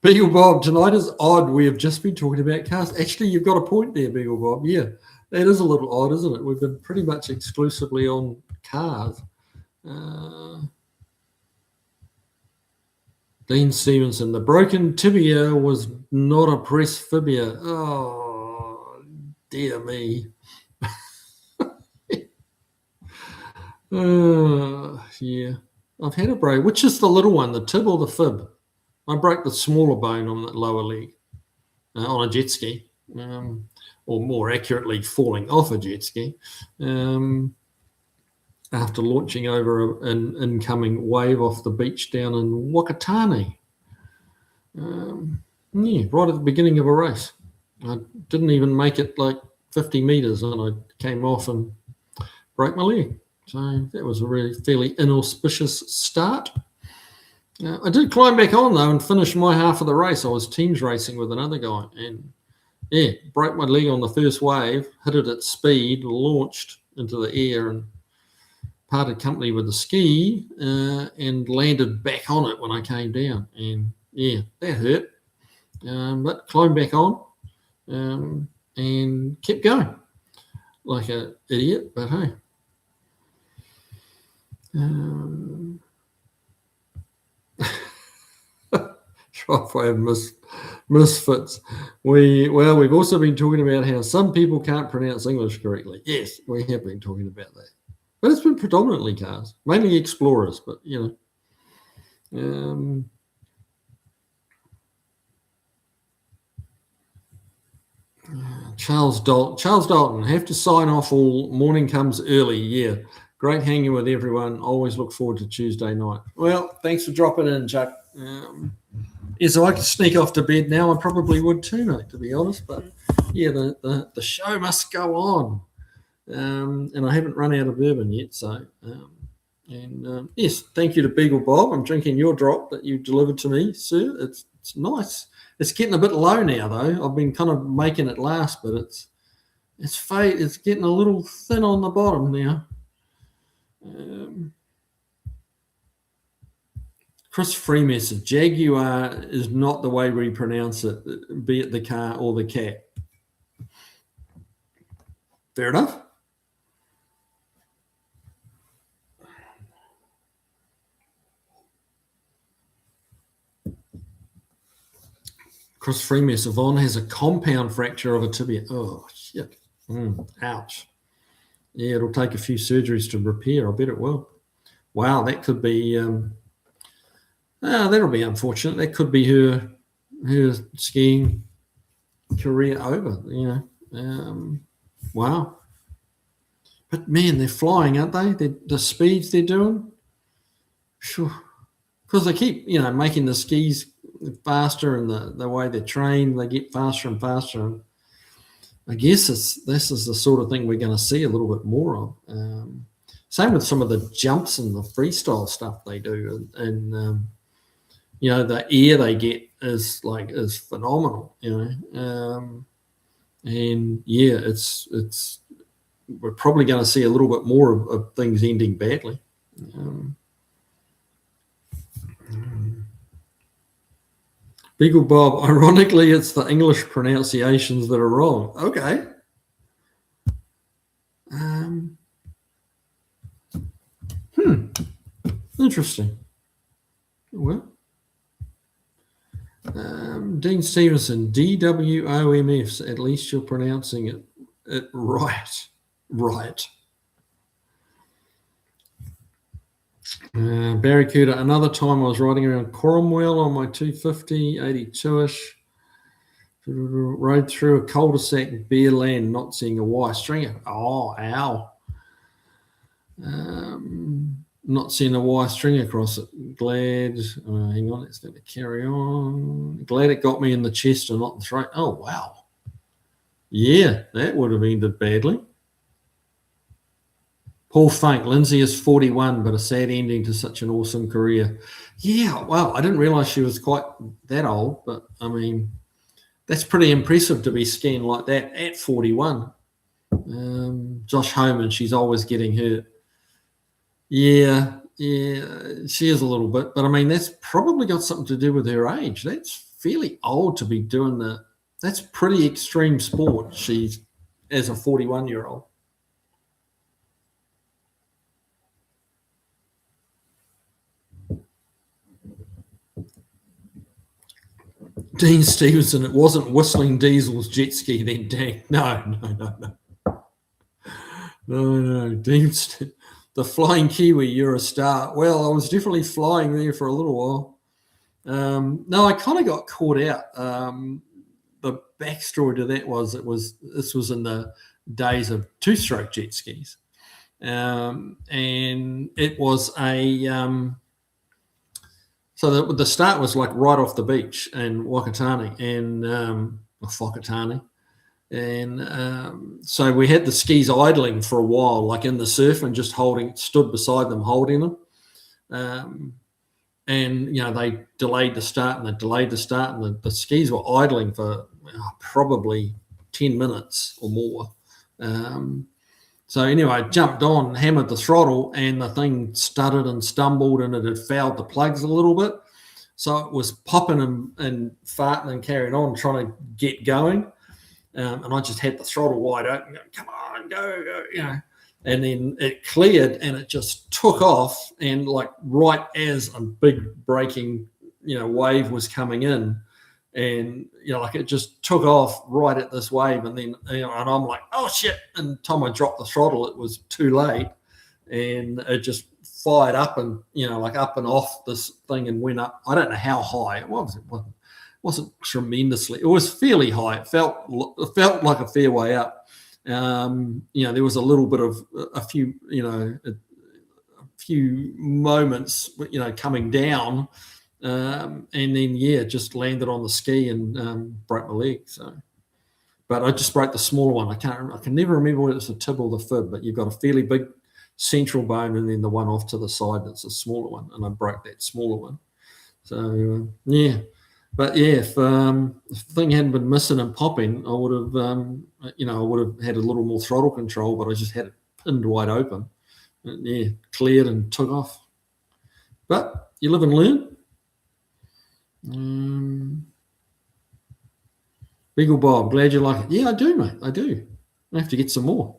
Beagle Bob, tonight is odd. We have just been talking about cars. Actually, you've got a point there, Beagle Bob. Yeah, that is a little odd, isn't it? We've been pretty much exclusively on cars. Dean Stevenson, the broken tibia was not a presphibia. Oh, dear me. Yeah, I've had a break. Which is the little one, the tib or the fib? I broke the smaller bone on that lower leg on a jet ski, or more accurately, falling off a jet ski after launching over an incoming wave off the beach down in Wakatani. Right at the beginning of a race. I didn't even make it like 50 meters, and I came off and broke my leg. So that was a really fairly inauspicious start. I did climb back on, though, and finish my half of the race. I was teams racing with another guy, and broke my leg on the first wave, hit it at speed, launched into the air, and parted company with the ski, and landed back on it when I came down. And that hurt, but climbed back on and kept going like an idiot, but hey. Driveway misfits. We've also been talking about how some people can't pronounce English correctly. Yes, we have been talking about that, but it's been predominantly cars, mainly Explorers. But Charles Dalton, have to sign off. All morning comes early. Yeah, great hanging with everyone. Always look forward to Tuesday night. Well, thanks for dropping in, Chuck. So I could sneak off to bed now. I probably would too, mate, to be honest. But the show must go on, and I haven't run out of bourbon yet. So, yes, thank you to Beagle Bob. I'm drinking your drop that you delivered to me, sir. It's nice. It's getting a bit low now, though. I've been kind of making it last, but it's getting a little thin on the bottom now. Chris Freemason, Jaguar is not the way we pronounce it, be it the car or the cat. Fair enough. Chris Freemus, Yvonne has a compound fracture of a tibia. Oh, shit. Ouch. Yeah, it'll take a few surgeries to repair. I bet it will. Wow, that could be... that'll be unfortunate. That could be her skiing career over, wow. But, man, they're flying, aren't they? The speeds they're doing. Sure. Because they keep, making the skis faster, and the way they're trained, they get faster and faster. And I guess this is the sort of thing we're going to see a little bit more of. Same with some of the jumps and the freestyle stuff they do, and the air they get is phenomenal. And yeah, it's we're probably going to see a little bit more of things ending badly. Beagle Bob, ironically, it's the English pronunciations that are wrong. Okay. Interesting. Well, Dean Stevenson, DWOMFs, at least you're pronouncing it right. Right. Barracuda, another time I was riding around Coromwell on my 250, 82-ish. Rode through a cul-de-sac, bare land, not seeing a wire stringer. Oh, ow. Not seeing a wire string across it. Glad, hang on, it's going to carry on. Glad it got me in the chest and not the throat. Oh, wow. Yeah, that would have ended badly. Paul Funk, Lindsay is 41, but a sad ending to such an awesome career. Yeah, well, I didn't realise she was quite that old, but I mean, that's pretty impressive to be skiing like that at 41. Josh Homan, she's always getting hurt. Yeah, she is a little bit, but I mean, that's probably got something to do with her age. That's fairly old to be doing that's pretty extreme sport. She's as a 41-year-old. Dean Stevenson, it wasn't Whistling Diesel's jet ski then, dang. No. Dean, the Flying Kiwi, you're a star. Well, I was definitely flying there for a little while. No, I kind of got caught out. The backstory to that was this was in the days of two-stroke jet skis. And it was so the start was like right off the beach in Wakatani and Whakatane. And so we had the skis idling for a while, like in the surf, and just stood beside them, holding them. And, they delayed the start, and the skis were idling for probably 10 minutes or more. So anyway, I jumped on, hammered the throttle, and the thing stuttered and stumbled, and it had fouled the plugs a little bit. So it was popping and farting and carrying on, trying to get going. And I just had the throttle wide open, going, come on, go, And then it cleared, and it just took off. And like right as a big breaking, wave was coming in, and like it just took off right at this wave, and then and I'm like, oh shit! And the time I dropped the throttle, it was too late, and it just fired up and like up and off this thing and went up. I don't know how high it was. It wasn't tremendously. It was fairly high. It felt like a fair way up. There was a little bit of a few moments, coming down. And then just landed on the ski and broke my leg. So, but I just broke the smaller one. I can never remember whether it's the tib or the fib. But you've got a fairly big central bone, and then the one off to the side that's a smaller one, and I broke that smaller one. So but if the thing hadn't been missing and popping, I would have had a little more throttle control. But I just had it pinned wide open. And, cleared and took off. But you live and learn. Beagle Bob, glad you like it. Yeah, I do, mate. I do. I have to get some more.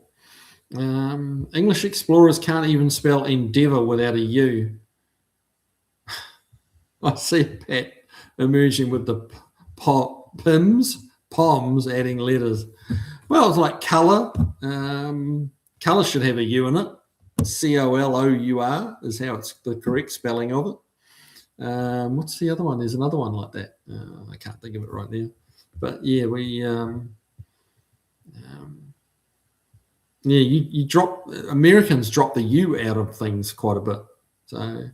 English explorers can't even spell endeavour without a U. I see Pat emerging with the Poms, adding letters. Well, it's like colour. Colour should have a U in it. COLOUR is how it's the correct spelling of it. What's the other one? There's another one like that. I can't think of it right now. But yeah, you drop Americans drop the U out of things quite a bit. So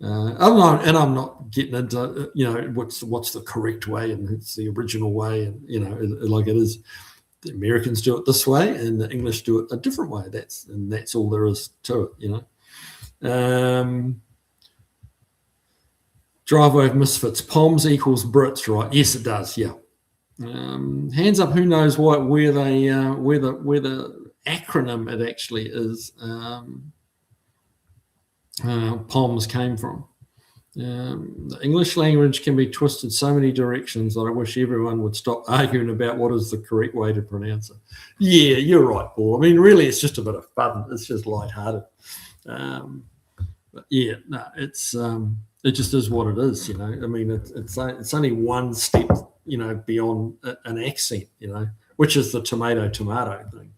I'm not getting into what's the correct way and it's the original way, and like it is. The Americans do it this way, and the English do it a different way. That's all there is to it. Driveway of Misfits. Poms equals Brits, right? Yes, it does. Yeah. Hands up. Who knows where the acronym it actually is? Poms came from. The English language can be twisted so many directions that I wish everyone would stop arguing about what is the correct way to pronounce it. Yeah, you're right, Paul. I mean, really, it's just a bit of fun. It's just lighthearted. But yeah, no, it just is what it is. I mean, it's only one step, beyond an accent, which is the tomato thing,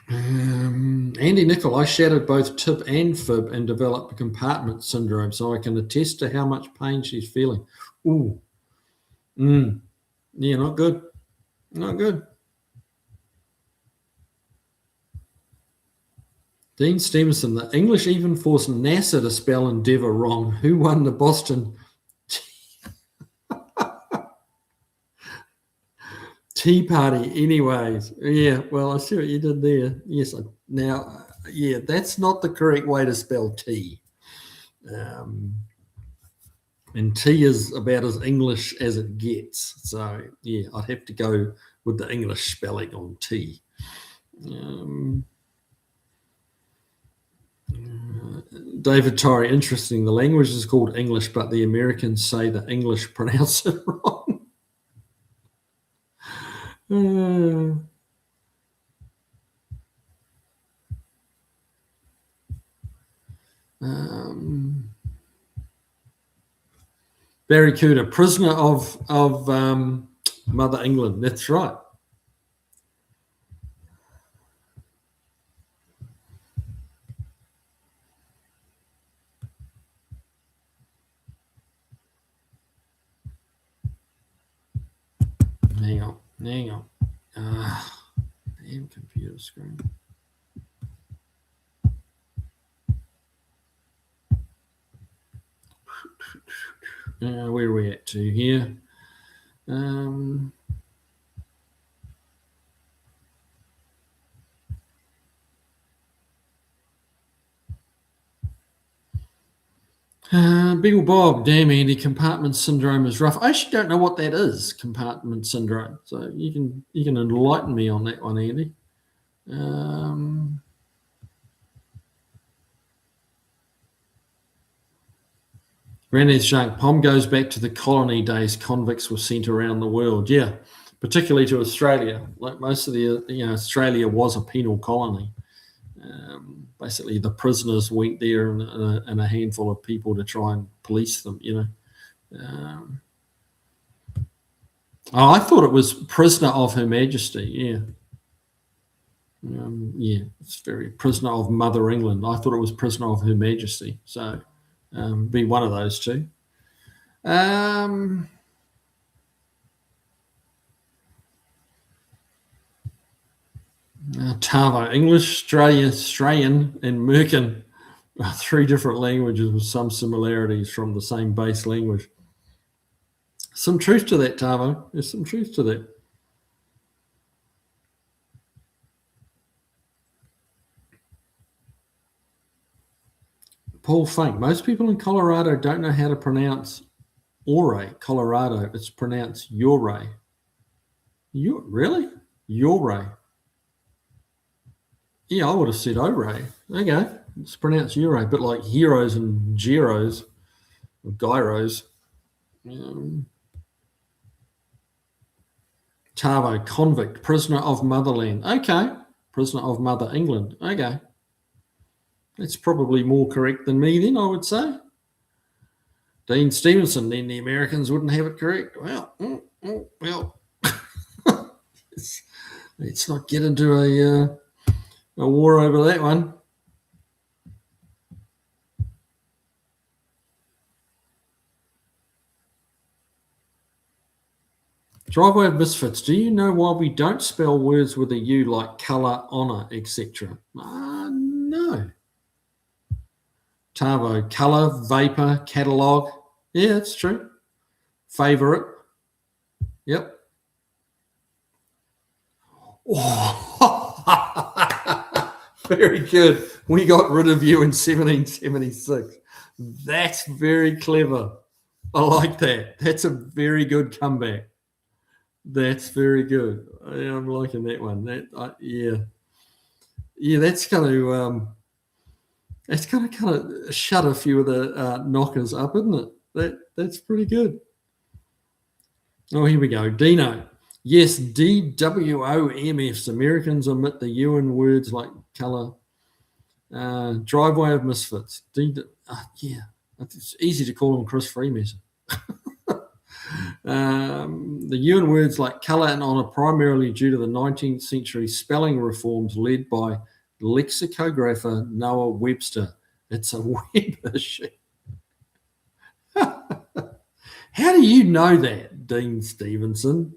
Andy Nicol, I shattered both tib and fib and developed compartment syndrome, so I can attest to how much pain she's feeling. Ooh. Yeah, not good. Not good. Dean Stevenson, the English even forced NASA to spell endeavour wrong. Who won the Boston Tea Party anyways? Yeah, well, I see what you did there. Yes, that's not the correct way to spell tea. And tea is about as English as it gets. So, yeah, I'd have to go with the English spelling on tea. David Torrey, interesting. The language is called English, but the Americans say the English pronounce it wrong. Barracuda, prisoner of Mother England. That's right. Hang on. Damn computer screen. Where are we at to here? Beagle Bob, damn Andy, compartment syndrome is rough. I actually don't know what that is, compartment syndrome. So you can enlighten me on that one, Andy. Granny's Shark, POM goes back to the colony days. Convicts were sent around the world. Yeah, particularly to Australia. Like most of Australia was a penal colony. Basically, the prisoners went there and a handful of people to try and police them, I thought it was prisoner of Her Majesty, yeah. It's very prisoner of Mother England. I thought it was prisoner of Her Majesty. So be one of those two. Tavo, English, Australian, and Merkin are three different languages with some similarities from the same base language. Some truth to that, Tavo. There's some truth to that. Paul Fink, most people in Colorado don't know how to pronounce Ore, Colorado. It's pronounced Yore. Really? Yore. Yeah, I would have said Ore. Okay, it's pronounced Yore, but like heroes and gyros, or gyros. Tavo, convict, prisoner of motherland. Okay, prisoner of Mother England. Okay. That's probably more correct than me then, I would say. Dean Stevenson, then the Americans wouldn't have it correct. Well, let's not get into a war over that one. Driveway of Misfits. Do you know why we don't spell words with a U like colour, honour, etc.? No. Tavo, colour, vapour, catalogue. Yeah, that's true. Favourite. Yep. Oh. Very good. We got rid of you in 1776. That's very clever. I like that. That's a very good comeback. That's very good. I'm liking that one. Yeah. That's going to kind of shut a few of the knockers up, isn't it? That's pretty good. Oh, here we go. Dino. Yes, DWOMFs. Americans omit the U in words like colour. Driveway of Misfits. Yeah, it's easy to call him Chris Freemason. The U in words like colour and honour primarily due to the 19th century spelling reforms led by lexicographer Noah Webster. It's a web issue. How do you know that, Dean Stevenson?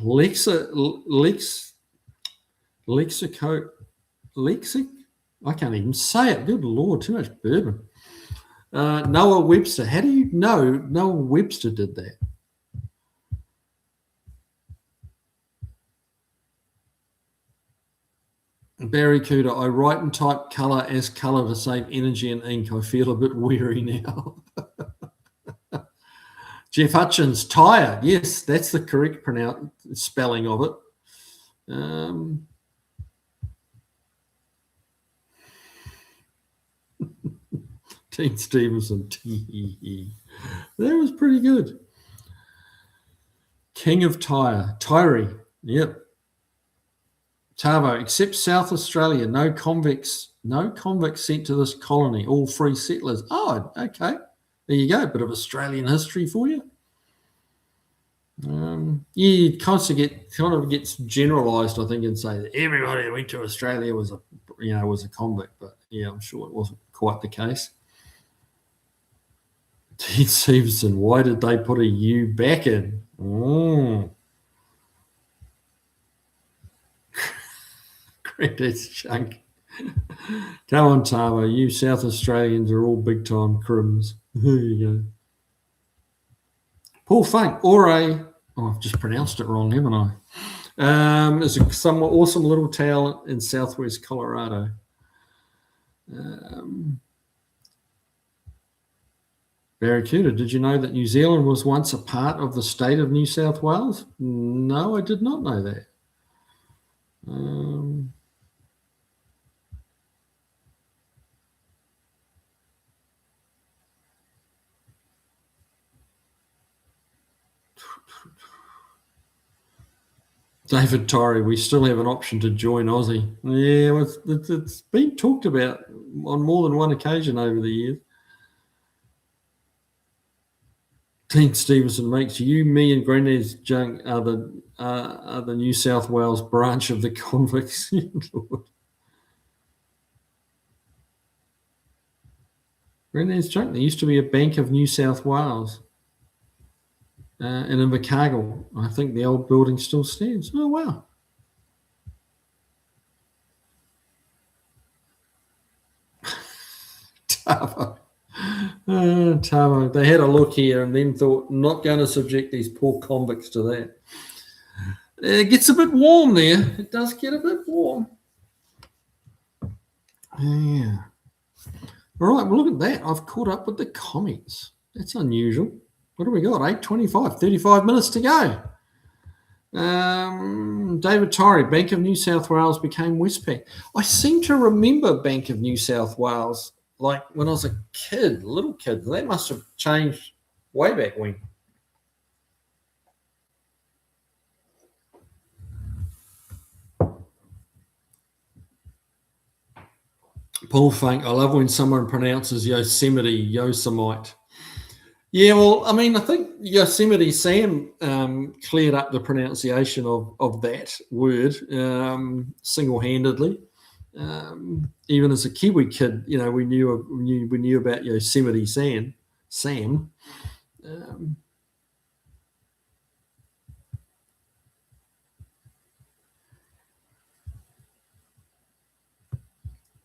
Lexic? I can't even say it. Good Lord, too much bourbon. Noah Webster. How do you know Noah Webster did that? Barry Cooter. I write and type colour as colour to save energy and ink. I feel a bit weary now. Jeff Hutchins. Tyre. Yes, that's the correct spelling of it. Dean Stevenson. That was pretty good. King of Tyre. Tyree. Yep. Tavo. Except South Australia, no convicts sent to this colony. All free settlers. Oh, okay. There you go. A bit of Australian history for you. It kind of gets generalised, I think, and say that everybody that went to Australia was a convict, but yeah, I'm sure it wasn't quite the case. Dean Stevenson, why did they put a U back in? Granddad's chunk. Come on, Tavo. You South Australians are all big time crims. There you go. Paul Funk, I've just pronounced it wrong, haven't I? Is a somewhat awesome little town in southwest Colorado. Barracuda, did you know that New Zealand was once a part of the state of New South Wales? No, I did not know that. David Torrey, we still have an option to join Aussie. Yeah, it's been talked about on more than one occasion over the years. Dean Stevenson makes you, me, and Granddad's junk are the New South Wales branch of the convicts. Granddad's junk. There used to be a Bank of New South Wales. And in Invercargill, I think the old building still stands. Oh, wow. Tavo. They had a look here and then thought, not going to subject these poor convicts to that. It gets a bit warm there. It does get a bit warm. Yeah. All right, well, look at that. I've caught up with the comments. That's unusual. What do we got? 8:25, 35 minutes to go. David Torrey, Bank of New South Wales became Westpac. I seem to remember Bank of New South Wales like when I was a kid, little kid. That must have changed way back when. Paul Funk, I love when someone pronounces Yosemite. Yeah, well, I mean, I think Yosemite Sam cleared up the pronunciation of that word single-handedly. Even as a Kiwi kid, we knew about Yosemite Sam.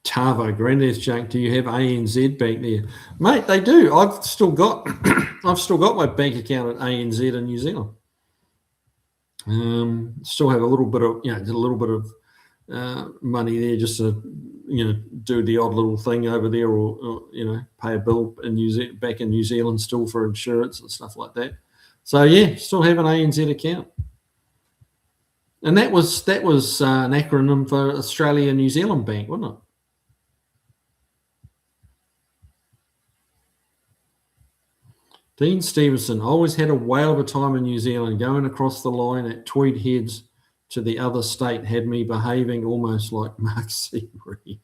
Tavo, Granddad's Junk, do you have ANZ Bank there? Mate, they do. I've still got my bank account at ANZ in New Zealand. Still have a little bit of money there just to do the odd little thing over there, or pay a bill back in New Zealand still for insurance and stuff like that. So yeah, still have an ANZ account. And that was an acronym for Australia New Zealand Bank, wasn't it? Dean Stevenson, always had a whale of a time in New Zealand. Going across the line at Tweed Heads to the other state had me behaving almost like Mark Seabury.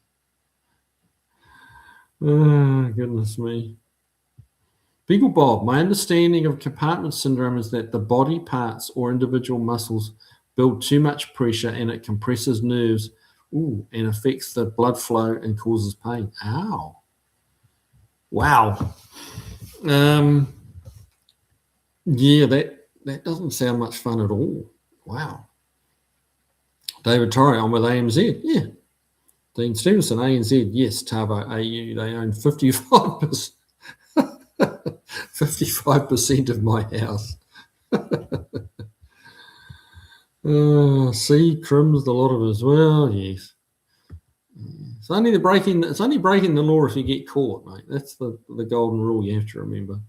Oh, goodness me. Beagle Bob, my understanding of compartment syndrome is that the body parts or individual muscles build too much pressure and it compresses nerves and affects the blood flow and causes pain. Ow. Wow. Yeah, that doesn't sound much fun at all. Wow. David Torrey, I'm with AMZ. Yeah. Dean Stevenson, ANZ. Yes, Tavo, AU. They own 55%. 55% of my house. Crim's the lot of us. Well, yes. It's only breaking the law if you get caught, mate. That's the golden rule you have to remember.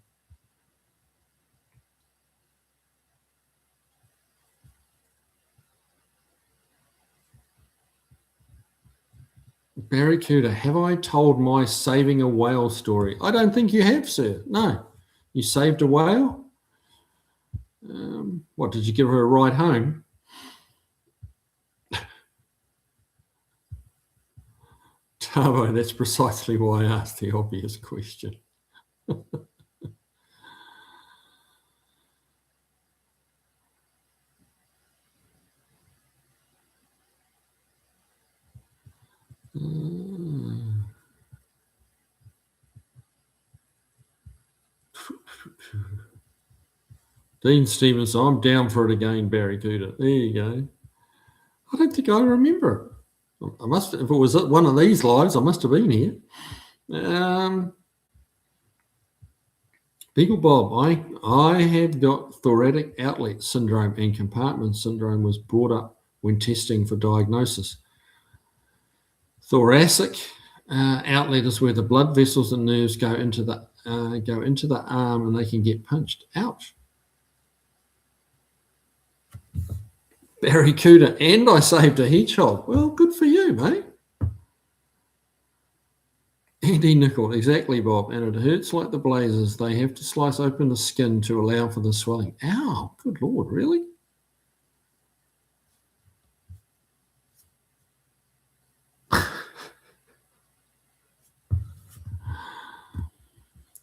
Barracuda, have I told my saving a whale story? I don't think you have, sir. No. You saved a whale? What, did you give her a ride home? Tavo, that's precisely why I asked the obvious question. Dean Stevens, I'm down for it again, Barracuda. There you go. I don't think I remember it. I must, if it was one of these lives, I must have been here. Beagle Bob, I have got thoracic outlet syndrome, and compartment syndrome was brought up when testing for diagnosis. Thoracic outlet is where the blood vessels and nerves go into the arm and they can get pinched. Ouch. Barracuda, and I saved a hedgehog. Well, good for you, mate. Andy Nickel, exactly, Bob. And it hurts like the blazers. They have to slice open the skin to allow for the swelling. Ow, good Lord, really?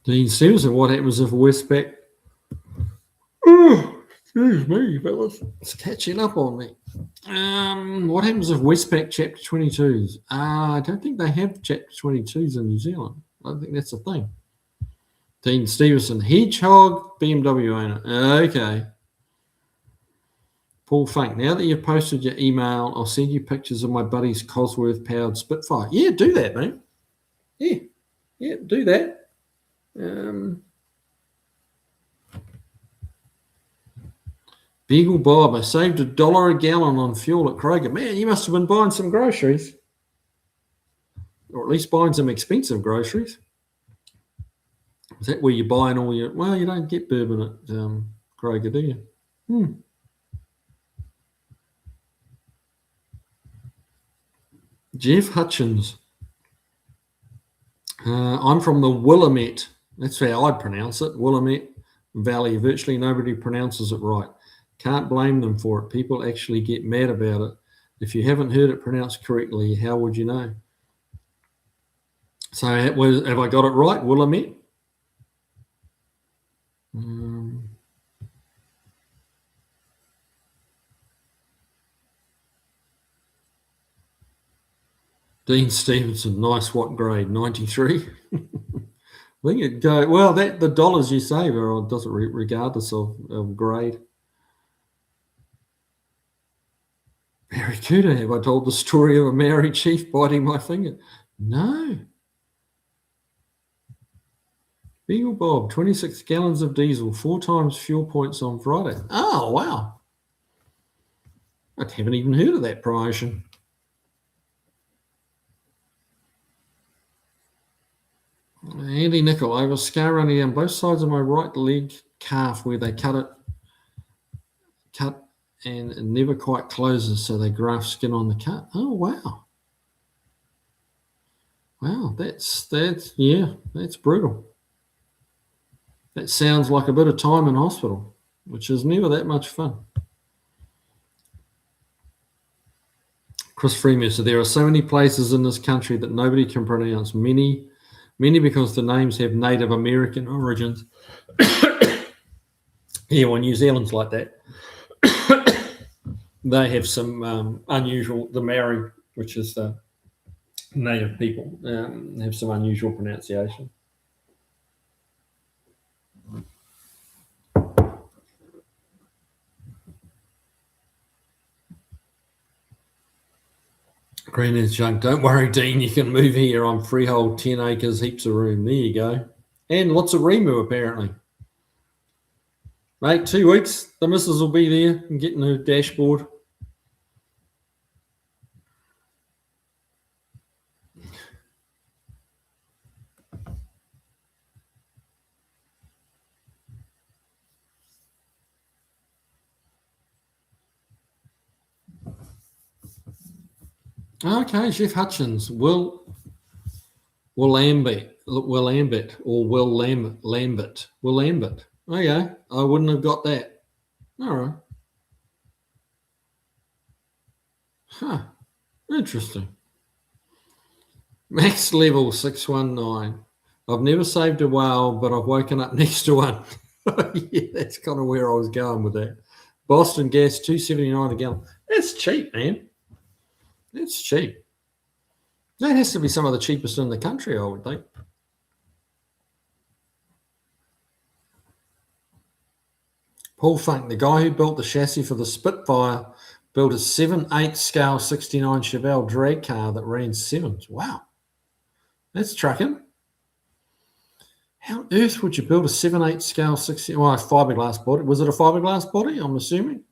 Dean Stevenson, what happens if Westpac? Excuse me, fellas. It's catching up on me. What happens if Westpac Chapter 22s? I don't think they have Chapter 22s in New Zealand. I don't think that's a thing. Dean Stevenson, hedgehog BMW owner. Okay. Paul Funk, now that you've posted your email, I'll send you pictures of my buddy's Cosworth-powered Spitfire. Yeah, do that, mate. Yeah, do that. Beagle Bob, I saved $1 a gallon on fuel at Kroger. Man, you must have been buying some groceries. Or at least buying some expensive groceries. Is that where you're buying all your... Well, you don't get bourbon at Kroger, do you? Jeff Hutchins. I'm from the Willamette. That's how I'd pronounce it. Willamette Valley. Virtually nobody pronounces it right. Can't blame them for it. People actually get mad about it. If you haven't heard it pronounced correctly, how would you know? So have I got it right, Willamette? Dean Stevenson, nice what grade? 93? I think it'd go, well, that the dollars you save are does it regardless of grade. Barracuda, have I told the story of a Maori chief biting my finger? No. Beagle Bob, 26 gallons of diesel, 4 times fuel points on Friday. Oh, wow. I haven't even heard of that promotion. Andy Nickel, I have a scar running down both sides of my right leg calf where they cut and it never quite closes, so they graft skin on the cut. Oh, wow. Wow, that's brutal. That sounds like a bit of time in hospital, which is never that much fun. Chris Freeman said, there are so many places in this country that nobody can pronounce, many because the names have Native American origins. Yeah, well, New Zealand's like that. They have some unusual, the Maori, which is the native people, have some unusual pronunciation. Greenland's junk. Don't worry, Dean. You can move here. I'm freehold, 10 acres, heaps of room. There you go. And lots of remu, apparently. Mate, 2 weeks. The missus will be there and getting her dashboard. Okay, Jeff Hutchins. Will Lambert. Will Lambert. Okay, I wouldn't have got that. All right. Huh. Interesting. Max level 619. I've never saved a whale, but I've woken up next to one. Yeah, that's kind of where I was going with that. Boston gas, $2.79 a gallon. That's cheap, man. That's cheap. That has to be some of the cheapest in the country, I would think. Paul Funk, the guy who built the chassis for the Spitfire, built a 7/8 scale 69 Chevelle drag car that ran sevens. Wow. That's trucking. How on earth would you build a 7/8 scale 60? Well, fiberglass body. Was it a fiberglass body? I'm assuming.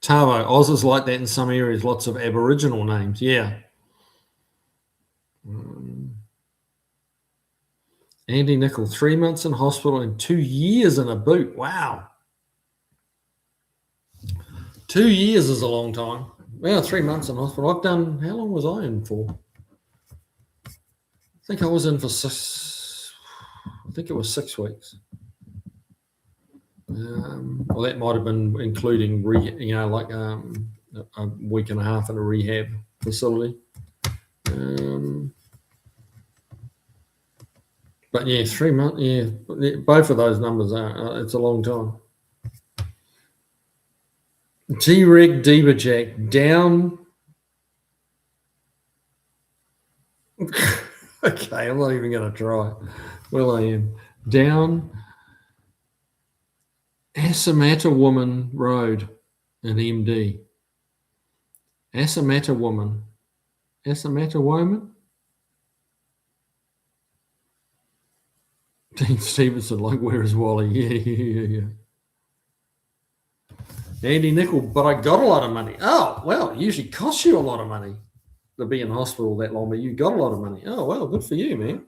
Tavo, Oz is like that in some areas. Lots of Aboriginal names. Yeah. Andy Nickel, 3 months in hospital and 2 years in a boot. Wow. 2 years is a long time. Well, 3 months in hospital. I've done, how long was I in for? I think I was in for 6, I think it was 6 weeks. Well, that might have been including, like a week and a half in a rehab facility. But yeah, 3 months, yeah, both of those numbers are, it's a long time. T-Reg Deberjack down. Okay, I'm not even going to try. Well, I am. Down Assamata Woman Road in MD. Assamata Woman. Dean Stevenson, like, where is Wally? Yeah. Andy Nickel, but I got a lot of money. Oh, well, it usually costs you a lot of money to be in hospital that long, but you got a lot of money. Oh, well, good for you, man.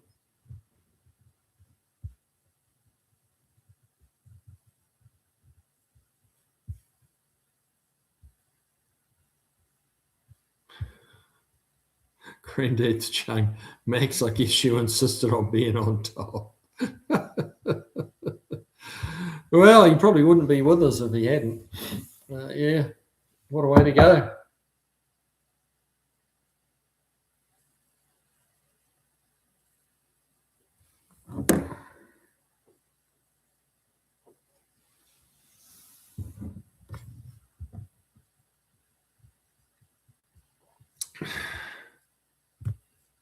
Granddad's chung. Max, I guess you insisted on being on top. Well, he probably wouldn't be with us if he hadn't. Yeah, what a way to go.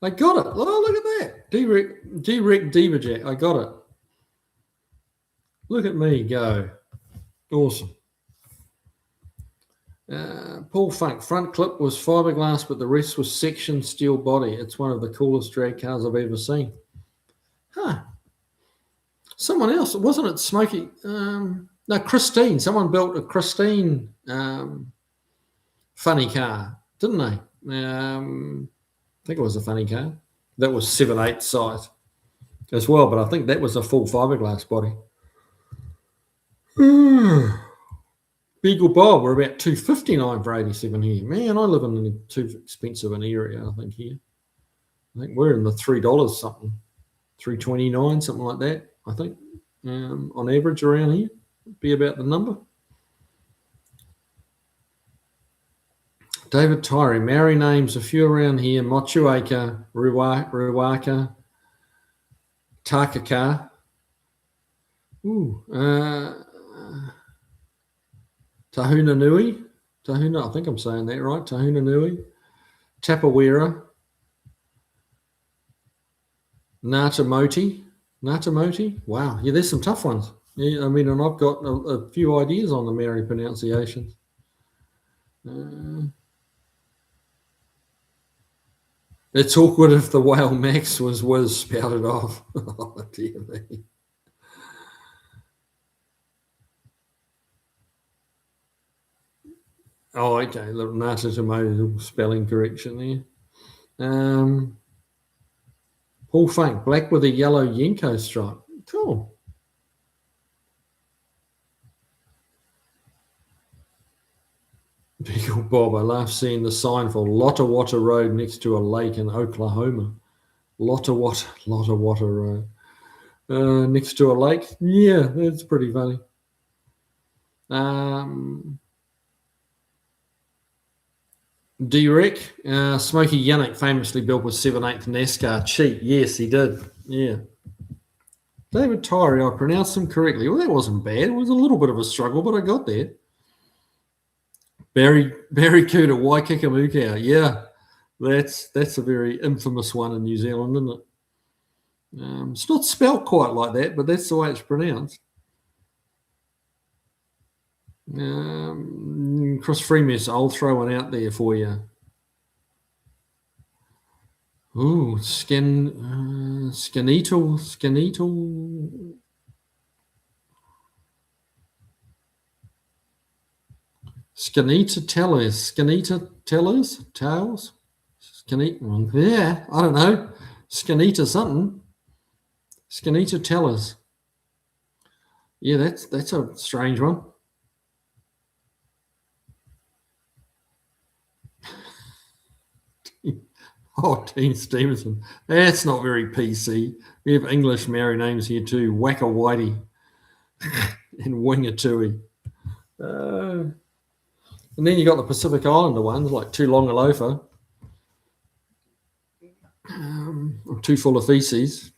I got it. Oh, look at that. D-Rec Divajack. I got it. Look at me go. Awesome. Paul Funk. Front clip was fiberglass, but the rest was section steel body. It's one of the coolest drag cars I've ever seen. Huh. Someone else. Wasn't it Smokey? No, Christine. Someone built a Christine funny car, didn't they? I think it was a funny car. That was 7/8 size as well, but I think that was a full fiberglass body. Beagle Bob, we're about $259 for 87 here. Man, I live in too expensive an area, I think, here. I think we're in the $3 something, $3.29, something like that, I think. On average around here, be about the number. David Tyree, Maori names, a few around here: Motueka, Ruaka, Takaka. Tahuna Nui. Tahuna, I think I'm saying that right. Tahuna Nui. Tapawera. Natamoti. Wow. Yeah, there's some tough ones. Yeah, I mean, and I've got a few ideas on the Maori pronunciations. It's awkward if the whale Max was spouted off. Oh, dear me. Oh, okay. Little Natatamoti spelling correction there. Paul Funk, black with a yellow Yenko stripe. Cool. Beagle Bob, I love seeing the sign for Lottawata Road next to a lake in Oklahoma. Lottawata Road. Next to a lake. Yeah, that's pretty funny. D-Rec, Smokey Yannick famously built with 7/8 NASCAR cheat. Yes, he did. Yeah. David Tyree, I pronounced him correctly. Well, that wasn't bad. It was a little bit of a struggle, but I got there. Barry Cooter, Waikika. Yeah, that's a very infamous one in New Zealand, isn't it? It's not spelt quite like that, but that's the way it's pronounced. Chris Freemus, I'll throw one out there for you. Ooh, Skenetal. Skenetal tellers? Yeah, I don't know. Skenetal something. Skenetal tellers. Yeah, that's a strange one. Oh, Dean Stevenson. That's not very PC. We have English Maori names here too. Waka Whitey and Wingatui. And then you got the Pacific Islander ones like Tulongalofa. Too full of feces.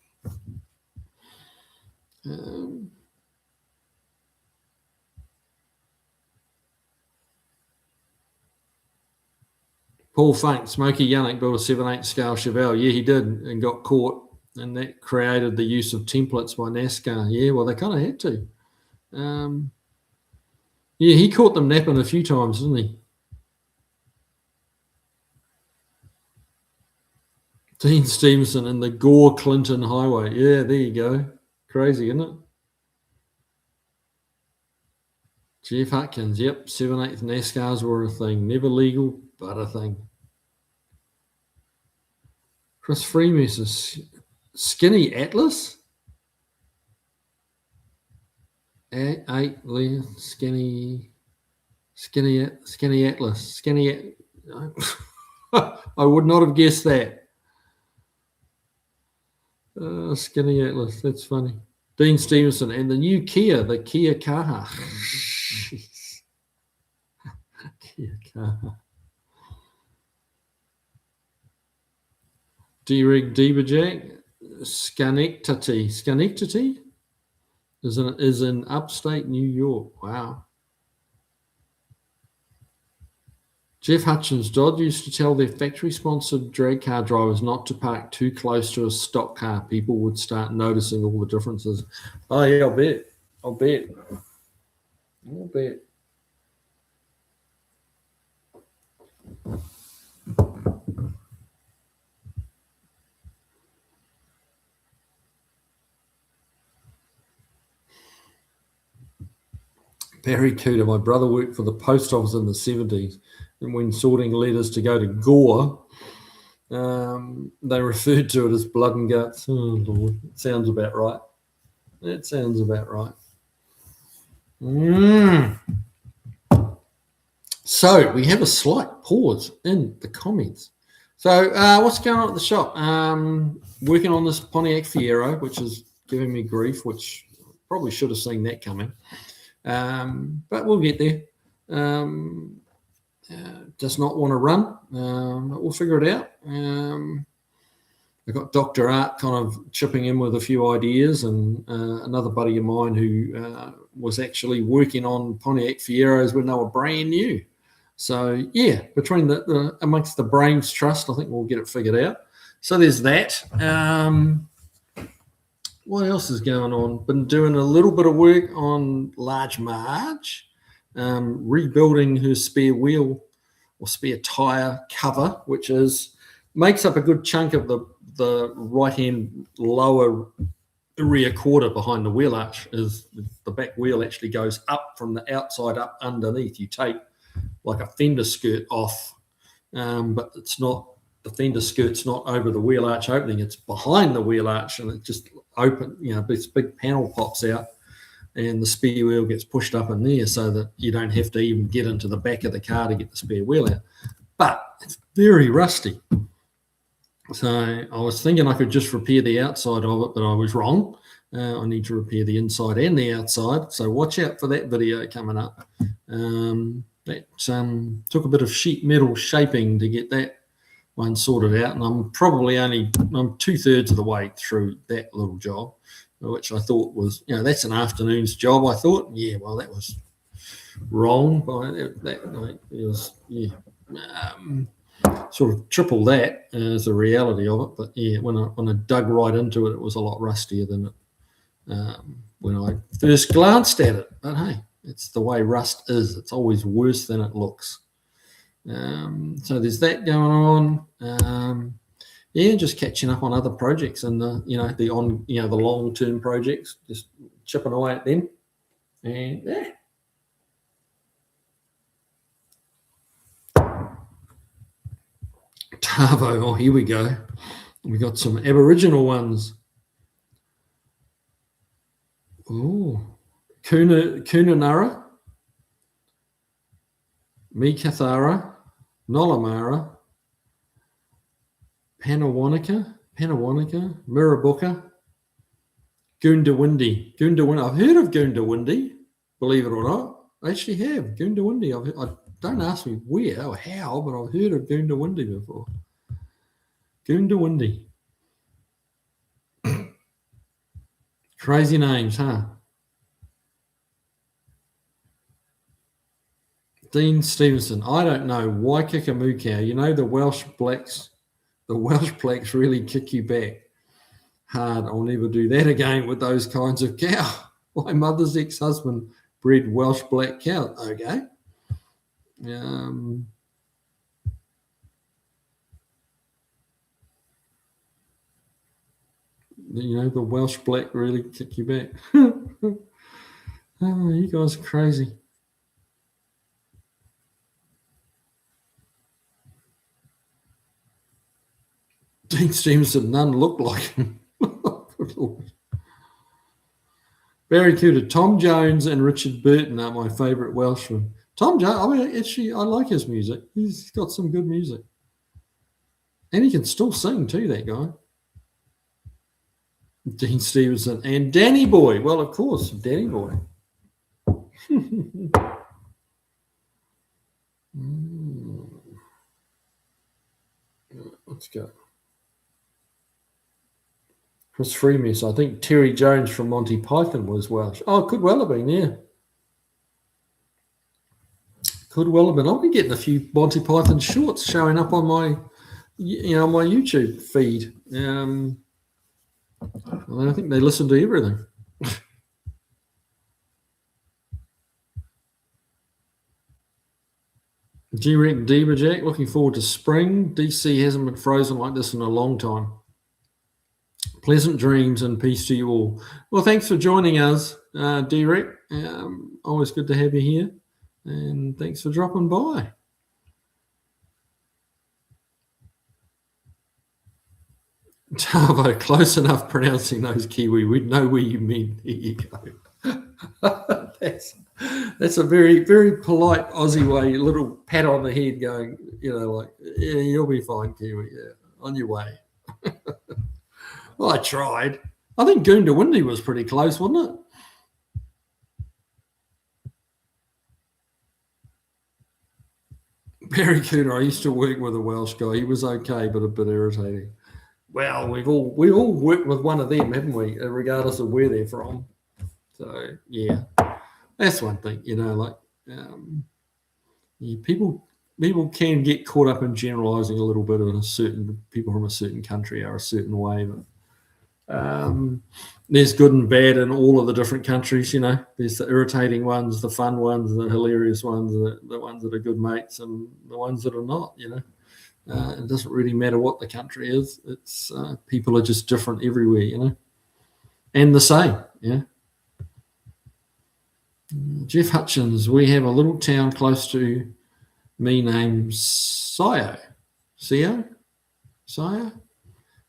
Paul Funk, Smokey Yannick built a 7/8 scale Chevelle. Yeah, he did, and got caught, and that created the use of templates by NASCAR. Yeah, well, they kind of had to. Yeah, he caught them napping a few times, didn't he? Dean Stevenson and the Gore Clinton Highway. Yeah, there you go. Crazy, isn't it? Jeff Hutkins. Yep, 7/8 NASCARs were a thing. Never legal, but a thing. Chris Freemus is Skinny Atlas. Skinny Atlas. I would not have guessed that. Skinny Atlas. That's funny. Dean Stevenson and the new Kia, the Kia Kaha. Kia Kaha. D-Rig Divajack. Schenectady is in upstate New York. Wow. Jeff Hutchins, Dodd used to tell their factory-sponsored drag car drivers not to park too close to a stock car. People would start noticing all the differences. Oh, yeah, I'll bet. Barry Cooter, my brother worked for the post office in the 70s, and when sorting letters to go to Gore, they referred to it as blood and guts. Oh, Lord, it sounds about right. So we have a slight pause in the comments. So what's going on at the shop? Working on this Pontiac Fiero, which is giving me grief, which probably should have seen that coming. But we'll get there. Does not want to run, but we'll figure it out. I've got Dr. Art kind of chipping in with a few ideas, and another buddy of mine who was actually working on Pontiac Fieros when they were brand new. So yeah, between the amongst the brains trust, I think we'll get it figured out. So there's that. What else is going on? Been doing a little bit of work on Large Marge, rebuilding her spare wheel or spare tyre cover, which makes up a good chunk of the right-hand lower rear quarter behind the wheel arch. Is the back wheel actually goes up from the outside up underneath. You take like a fender skirt off, but it's not, the fender skirt's not over the wheel arch opening, it's behind the wheel arch, and it just open, this big panel pops out and the spare wheel gets pushed up in there so that you don't have to even get into the back of the car to get the spare wheel out. But it's very rusty. So I was thinking I could just repair the outside of it, but I was wrong. I need to repair the inside and the outside. So watch out for that video coming up. That took a bit of sheet metal shaping to get that one sorted out, and I'm 2/3 of the way through that little job, which I thought was, that's an afternoon's job. I thought, well, that was wrong. It was, sort of triple that as the reality of it. But yeah, when I dug right into it, it was a lot rustier than it when I first glanced at it. But hey, it's the way rust is. It's always worse than it looks. So there's that going on. Just catching up on other projects and the long-term projects, just chipping away at them. And yeah. Tavo, oh, here we go. We got some Aboriginal ones. Oh, Kununurra, Mikathara, Nolamara, Panawanika, Mirrabooka, Goondawindi. I've heard of Goondawindi, believe it or not. I actually have. Goondawindi. Don't ask me where or how, but I've heard of Goondawindi before. Goondawindi. Crazy names, huh? Dean Stevenson. I don't know. Why kick a moo cow? The Welsh blacks really kick you back hard. I'll never do that again with those kinds of cow. My mother's ex-husband bred Welsh black cow. Okay. The Welsh black really kick you back. Oh, you guys are crazy. Dean Stevenson, none look like him. Barry Cooter, Tom Jones and Richard Burton are my favourite Welshmen. Tom Jones, I like his music. He's got some good music. And he can still sing too, that guy. Dean Stevenson and Danny Boy. Well, of course, Danny Boy. Let's go. Chris Freemus. I think Terry Jones from Monty Python was Welsh. Oh, it could well have been, yeah. Could well have been. I'll be getting a few Monty Python shorts showing up on my, my YouTube feed. I think they listen to everything. G-Rec Diva Jack, looking forward to spring. DC hasn't been frozen like this in a long time. Pleasant dreams and peace to you all. Well, thanks for joining us, D-Rec. Always good to have you here. And thanks for dropping by. Tavo, close enough pronouncing those Kiwi. We'd know where you mean. There you go. That's a very, very polite Aussie way, a little pat on the head going, yeah, you'll be fine, Kiwi. Yeah, on your way. Well, I tried. I think Goondiwindi was pretty close, wasn't it? Barry Cooter, I used to work with a Welsh guy. He was okay, but a bit irritating. Well, we all worked with one of them, haven't we? Regardless of where they're from. So yeah, that's one thing. People can get caught up in generalising a little bit of people from a certain country are a certain way, but there's good and bad in all of the different countries. There's the irritating ones, the fun ones, the hilarious ones, the ones that are good mates, and the ones that are not. It doesn't really matter what the country is. It's people are just different everywhere, and the same. Yeah. Jeff Hutchins, we have a little town close to me named Sio. The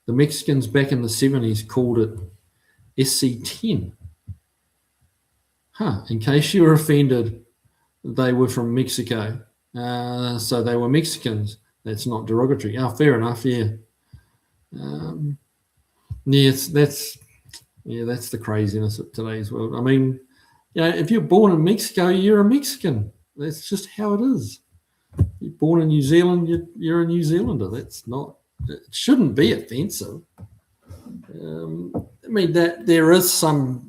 Mexicans back in the 70s called it SC10. In case you were offended, they were from Mexico. So they were Mexicans. That's not derogatory. Fair enough, yeah. That's the craziness of today's world. I mean, if you're born in Mexico, you're a Mexican. That's just how it is. You're born in New Zealand, you're a New Zealander. It shouldn't be offensive. That there is some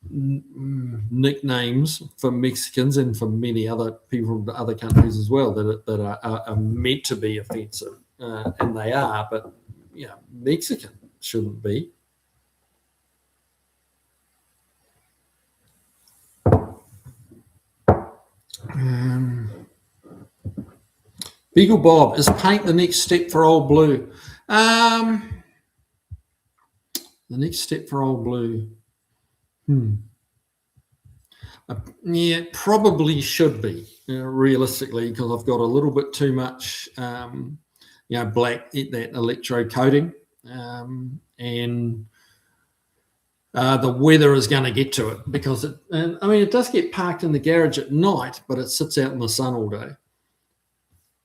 nicknames for Mexicans and for many other people from other countries as well that are meant to be offensive, and they are, but Mexican shouldn't be. Beagle Bob, is paint the next step for Old Blue? The next step for Old Blue. Yeah, probably should be, realistically, because I've got a little bit too much, black, that electro coating, and the weather is going to get to it because it does get parked in the garage at night, but it sits out in the sun all day,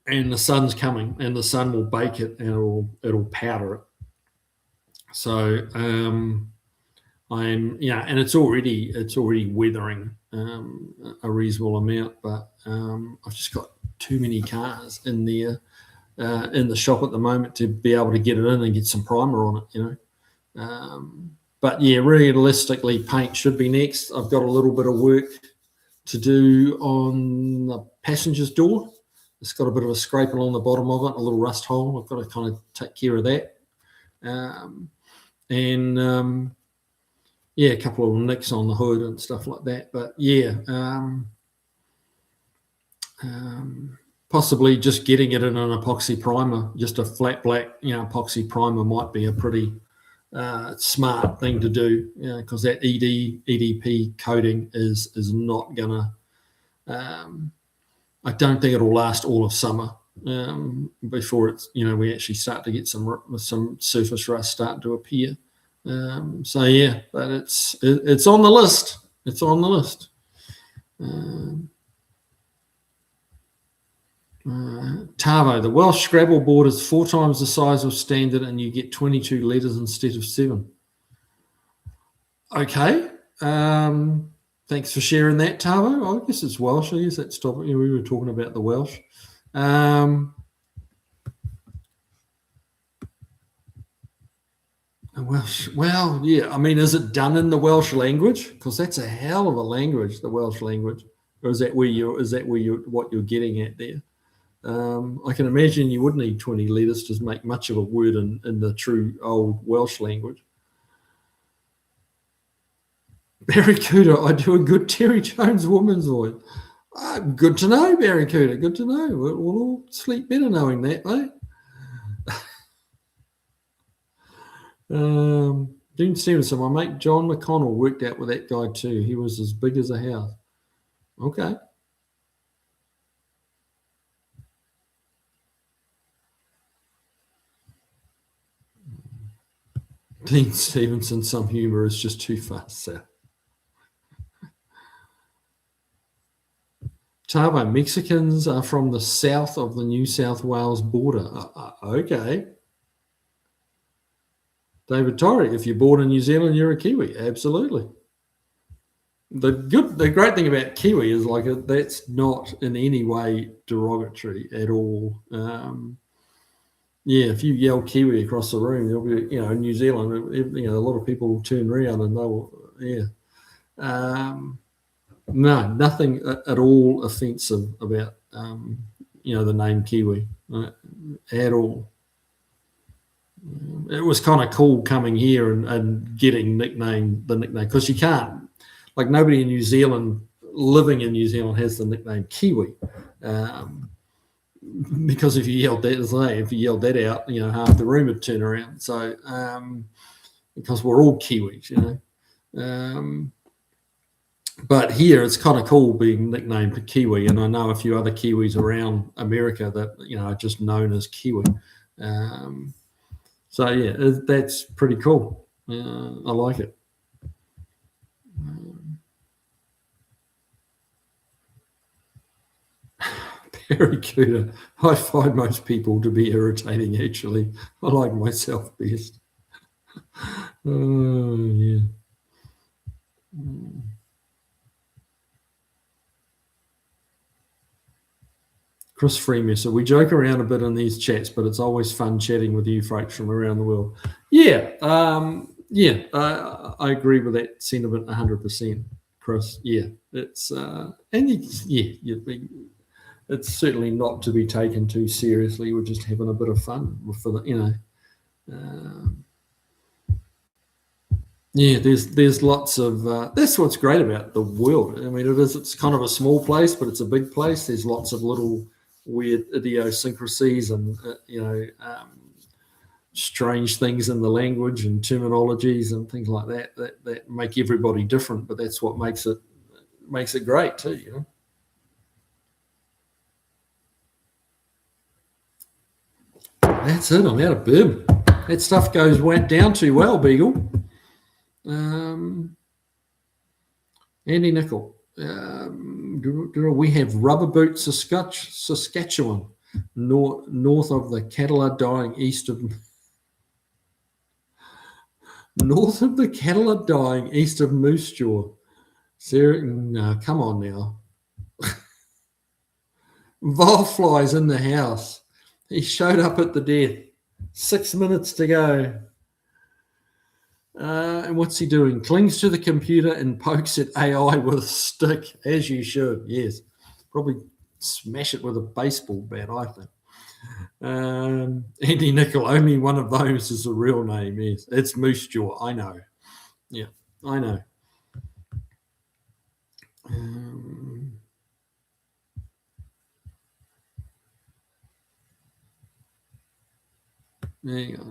and the sun's coming, and the sun will bake it, and it'll powder it. So and it's already weathering a reasonable amount, but I've just got too many cars in there in the shop at the moment to be able to get it in and get some primer on it, but yeah, realistically, paint should be next. I've got a little bit of work to do on the passenger's door. It's got a bit of a scrape along the bottom of it, a little rust hole. I've got to kind of take care of that. A couple of nicks on the hood and stuff like that. But yeah, possibly just getting it in an epoxy primer, just a flat black, epoxy primer might be a pretty smart thing to do, because that EDP coating is not gonna. I don't think it'll last all of summer before it's we actually start to get some surface rust starting to appear. So yeah, but it's on the list. It's on the list. Tavo, the Welsh Scrabble board is 4 times the size of standard, and you get 22 letters instead of 7. Okay. Thanks for sharing that, Tavo. I guess it's Welsh. I guess that's topic. We were talking about the Welsh. Welsh. Well, yeah. I mean, is it done in the Welsh language? Because that's a hell of a language, the Welsh language. or is that where you what you're getting at there? I can imagine you would need 20 letters to make much of a word in the true old Welsh language. Barracuda, I do a good Terry Jones woman's voice. Good to know, Barracuda. Good to know. We'll all sleep better knowing that, mate. Dean Stevenson, my mate John McConnell worked out with that guy too. He was as big as a house. Okay. Dean Stevenson, some humour is just too fast, sir. Tavo, Mexicans are from the south of the New South Wales border. Okay. David Torrey, if you're born in New Zealand, you're a Kiwi. Absolutely. The great thing about Kiwi is that's not in any way derogatory at all. Yeah, if you yell Kiwi across the room, you'll be, in New Zealand, a lot of people will turn around and they'll, no, nothing at all offensive about, the name Kiwi at all. It was kind of cool coming here and getting the nickname, because you can't, nobody in New Zealand, living in New Zealand, has the nickname Kiwi. Because if you yelled that out, half the room would turn around. So, because we're all Kiwis, but here it's kind of cool being nicknamed Kiwi, and I know a few other Kiwis around America that are just known as Kiwi. So yeah, that's pretty cool. I like it. Barracuda. I find most people to be irritating, actually. I like myself best. Oh, yeah. Chris Freeman, so we joke around a bit in these chats, but it's always fun chatting with you folks from around the world. Yeah, I agree with that sentiment 100%, Chris. Yeah, it's it's certainly not to be taken too seriously. We're just having a bit of fun for the, there's lots of, that's what's great about the world. I mean, it's kind of a small place, but it's a big place. There's lots of little weird idiosyncrasies and, strange things in the language and terminologies and things like that make everybody different, but that's what makes it great too, That's it. I'm out of bib. That stuff went down too well, Beagle. Andy Nickel. We have Rubber Boot, Saskatchewan, north of the cattle are dying, east of Moose Jaw. Sarah, no, come on now. Vol flies in the house. He showed up at the death. 6 minutes to go. And what's he doing? Clings to the computer and pokes at AI with a stick, as you should. Yes. Probably smash it with a baseball bat, I think. Andy Nickel, only one of those is a real name. Yes. It's Moose Jaw. I know. Yeah, I know. There you go.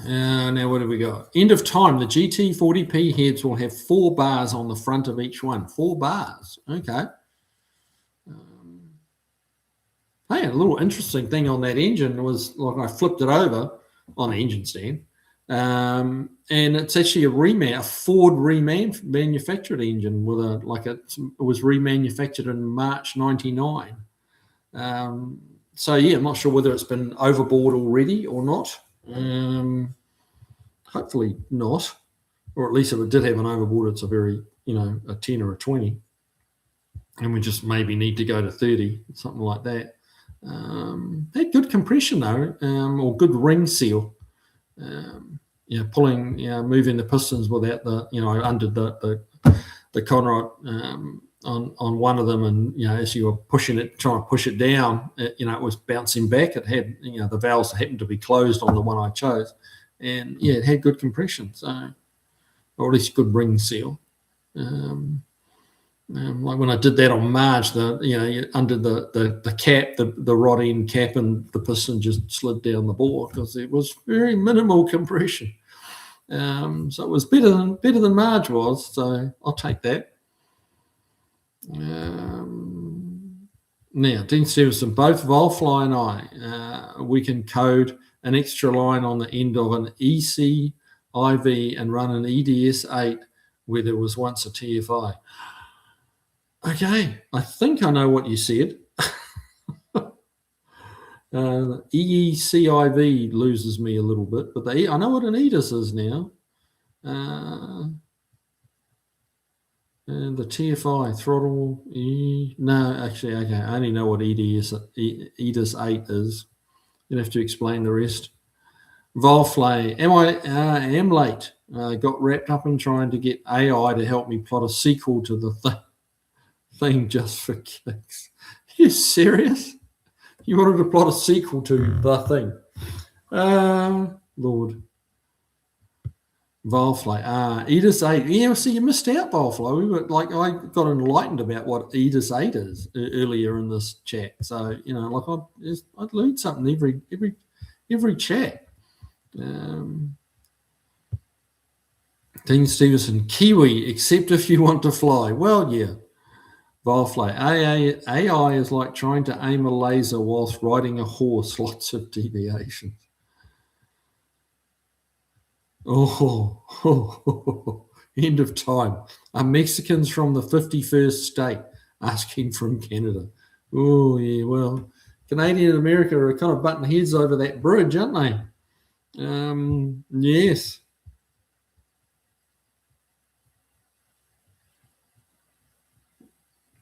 Now what have we got? End of time. The GT40P heads will have 4 bars on the front of each one. 4 bars. Okay. Hey, a little interesting thing on that engine was, I flipped it over on the engine stand, and it's actually a Ford remanufactured engine with it was remanufactured in March '99. So yeah, I'm not sure whether it's been overboard already or not. Hopefully not, or at least if it did have an overboard, it's a very a 10 or a 20, and we just maybe need to go to 30, something like that. Had good compression though, or good ring seal. pulling, moving the pistons without the, under the conrod on one of them, and as you were pushing it, trying to push it down, it was bouncing back. It had, the valves happened to be closed on the one I chose, and it had good compression, so, or at least good ring seal. Like when I did that on March, under the cap, the rod end cap, and the piston just slid down the bore because it was very minimal compression. So it was better than Marge was. So I'll take that. Now, Dean Stevenson, both Volfly and I, we can code an extra line on the end of an EC IV and run an EDS8 where there was once a TFI. Okay, I think I know what you said. EECIV loses me a little bit, but I know what an EDIS is now. And the TFI throttle, no, actually, okay, I only know what EDIS 8 is. You'll have to explain the rest. Volfly, I am late. Got wrapped up in trying to get AI to help me plot a sequel to the thing just for kicks. Are you serious? You wanted to plot a sequel to the thing? Lord. Volfly. EDIS 8. Yeah, see, you missed out, Volfly. We were I got enlightened about what EDIS 8 is earlier in this chat. So, I'd learned something every chat. Dean Stevenson, Kiwi, except if you want to fly. Well, yeah. Volfly, AI is like trying to aim a laser whilst riding a horse, lots of deviations. End of time. Are Mexicans from the 51st state asking from Canada? Oh, yeah, well, Canadian and America are kind of butting heads over that bridge, aren't they? Yes.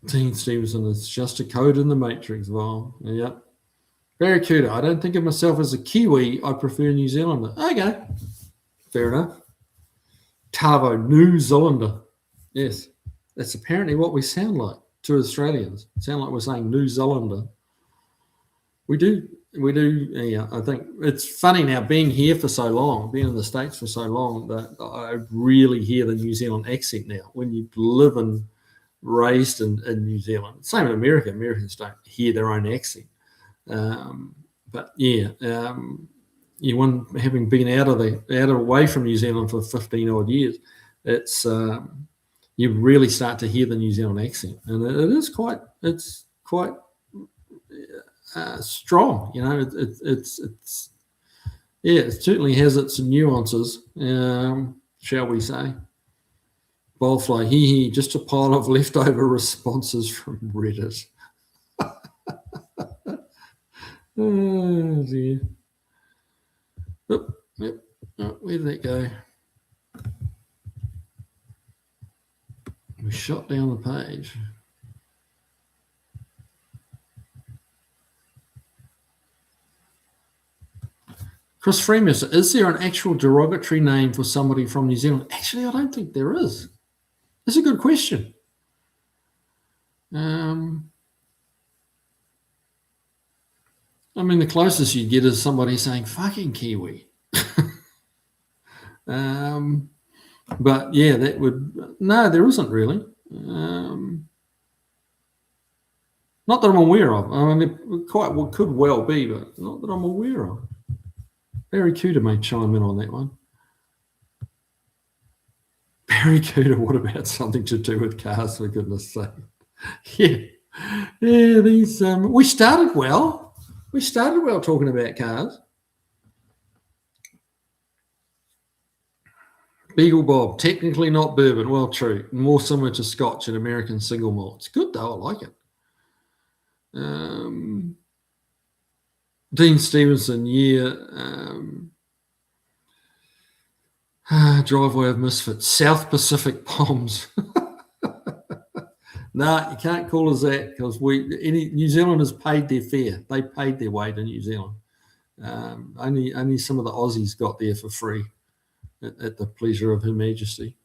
Dean Stevenson, it's just a code in the matrix, Vol. Yep. Barracuda, I don't think of myself as a Kiwi. I prefer New Zealander. Okay. Fair enough. Tavo, New Zealander. Yes. That's apparently what we sound like to Australians. Sound like we're saying New Zealander. We do. Yeah, I think it's funny now, being here for so long, being in the States for so long, that I really hear the New Zealand accent now. When you live and raised in New Zealand, same in America. Americans don't hear their own accent. But yeah, having been out away from New Zealand for 15 odd years, it's you really start to hear the New Zealand accent, and it's quite strong. It certainly has its nuances, shall we say. Bowlfly, just a pile of leftover responses from Reddit. Oh dear. Yep. Oh, where did that go? We shot down the page. Chris Freeman, is there an actual derogatory name for somebody from New Zealand? Actually, I don't think there is. That's a good question. I mean, the closest you get is somebody saying fucking Kiwi. But yeah, no, there isn't really. Not that I'm aware of. I mean, it could well be, but not that I'm aware of. Barry Cooter may chime in on that one. Barry Cooter, what about something to do with cars, for goodness sake? Yeah, these, we started well. We started well talking about cars. Beagle Bob, technically not bourbon. Well, true. More similar to Scotch and American single malt. It's good though. I like it. Dean Stevenson, yeah. Driveway of Misfits. South Pacific Bombs. No, you can't call us that because New Zealanders paid their fare. They paid their way to New Zealand. Only some of the Aussies got there for free. at the pleasure of Her Majesty.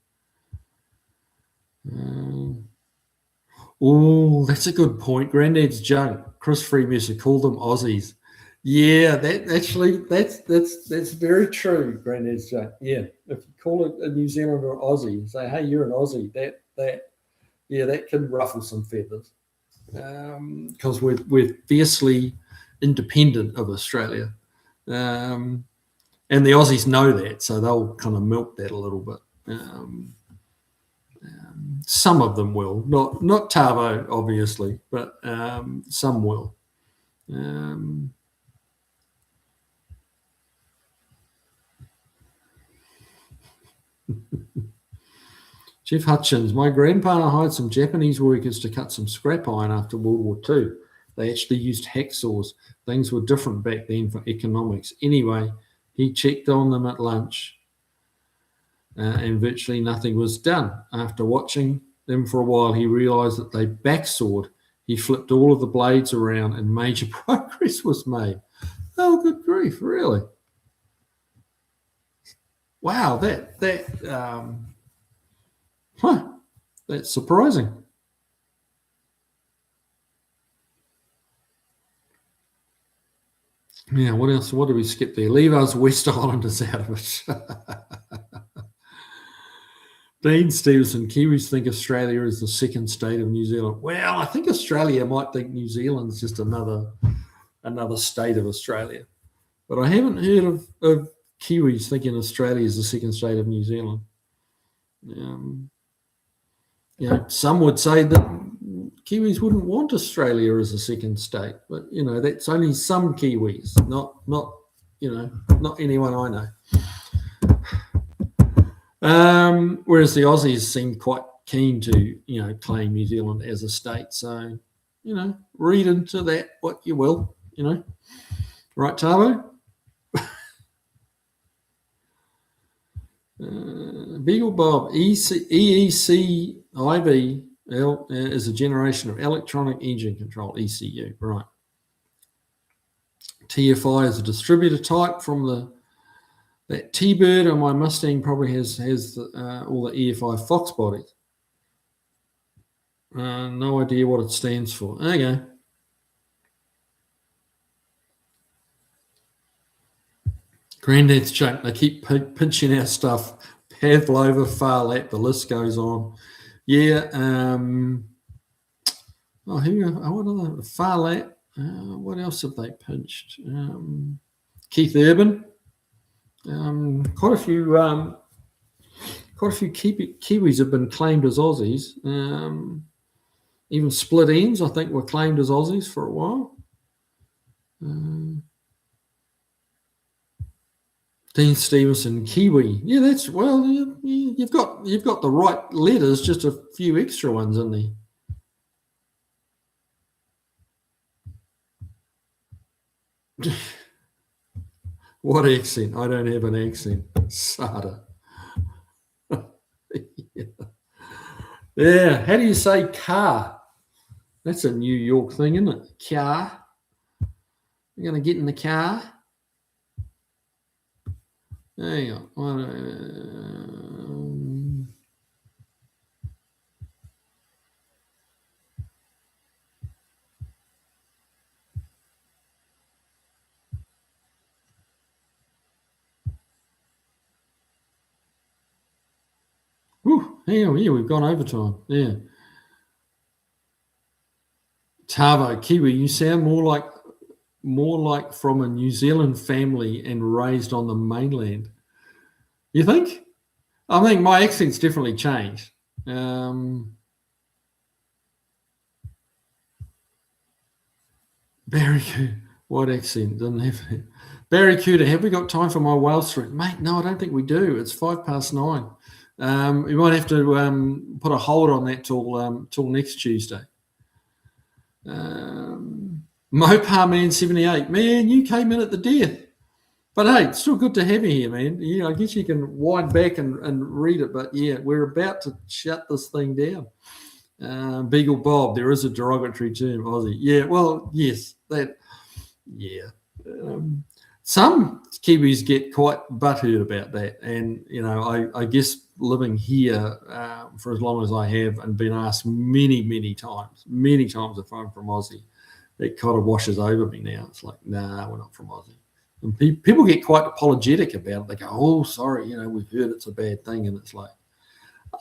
Oh, that's a good point. Granddad's junk. Chris Freemesser called them Aussies. Yeah, that's very true. Granddad's junk. Yeah, if you call it a New Zealander or Aussie, say, "Hey, you're an Aussie." That can ruffle some feathers because we're fiercely independent of Australia, and the Aussies know that, so they'll kind of milk that a little bit. Some of them will, not Tavo, obviously, but some will. Jeff Hutchins, my grandfather hired some Japanese workers to cut some scrap iron after World War II. They actually used hacksaws. Things were different back then for economics. Anyway, he checked on them at lunch and virtually nothing was done. After watching them for a while, he realised that they backsawed. He flipped all of the blades around and major progress was made. Oh, good grief, really? Wow, that's surprising. Yeah, what else? What do we skip there? Leave us West Islanders out of it. Dean Stevenson, Kiwis think Australia is the second state of New Zealand. Well, I think Australia might think New Zealand's just another state of Australia. But I haven't heard of Kiwis thinking Australia is the second state of New Zealand. Some would say that Kiwis wouldn't want Australia as a second state, but that's only some Kiwis, not anyone I know. Whereas the Aussies seem quite keen to claim New Zealand as a state. So read into that what you will. Right, Tavo? Beagle Bob, EECIV is a generation of electronic engine control, ECU, right. TFI is a distributor type from that T-Bird, and my Mustang probably has all the EFI Fox bodies. No idea what it stands for. Okay. Granddad's joke. They keep pinching our stuff. Pavlova, far lap. The list goes on. Yeah. What are they? Far lap. What else have they pinched? Keith Urban. Quite a few Kiwis have been claimed as Aussies. Even Split Ends, I think, were claimed as Aussies for a while. Dean Stevenson, Kiwi. Yeah, you've got the right letters, just a few extra ones in there. What accent? I don't have an accent. Sada. Yeah. How do you say car? That's a New York thing, isn't it? Car. You're going to get in the car. Hang on. Yeah, we've gone overtime. Yeah. Tavo, Kiwi, you sound more like from a New Zealand family and raised on the mainland. You think? I think my accent's definitely changed. Barracuda, what accent? Doesn't have it. Barracuda, have we got time for my Wales Street? Mate, no, I don't think we do. It's 9:05. We might have to put a hold on that till next Tuesday. Mopar Man 78, man, you came in at the death, but hey, it's still good to have you here, man. Yeah, I guess you can wind back and read it, but yeah, we're about to shut this thing down. Beagle Bob, there is a derogatory term, Aussie. Yeah, well, yes, that. Yeah. some Kiwis get quite butthurt about that. And, I guess living here for as long as I have and been asked many times if I'm from Aussie, it kind of washes over me now. It's like, nah, we're not from Aussie. And people get quite apologetic about it. They go, oh, sorry, we've heard it's a bad thing. And it's like,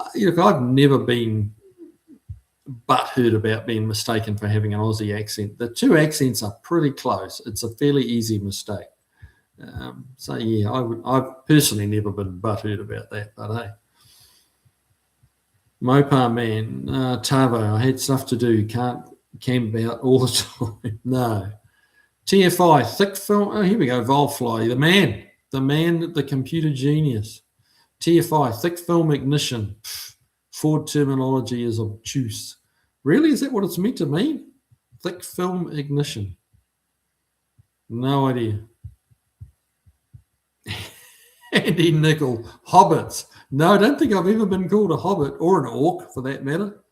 I've never been butthurt about being mistaken for having an Aussie accent. The two accents are pretty close. It's a fairly easy mistake. So yeah, I've personally never been butthurt about that, but hey. Mopar man, Tavo, I had stuff to do, can't camp out all the time. No. TFI, thick film, oh, here we go, Volfly, the man, the computer genius. TFI, thick film ignition. Ford terminology is obtuse. Really? Is that what it's meant to mean? Thick film ignition. No idea. Andy Nickel, hobbits. No, I don't think I've ever been called a hobbit or an orc for that matter.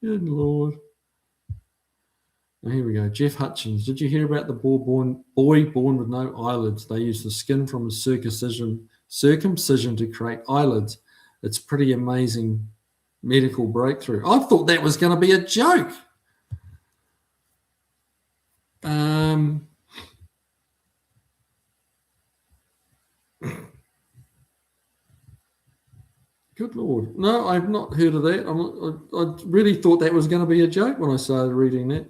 Good Lord. Oh, here we go. Jeff Hutchins. Did you hear about the boy born with no eyelids? They use the skin from a circumcision to create eyelids. It's pretty amazing medical breakthrough. I thought that was going to be a joke. Good Lord. No, I've not heard of that. I really thought that was going to be a joke when I started reading that.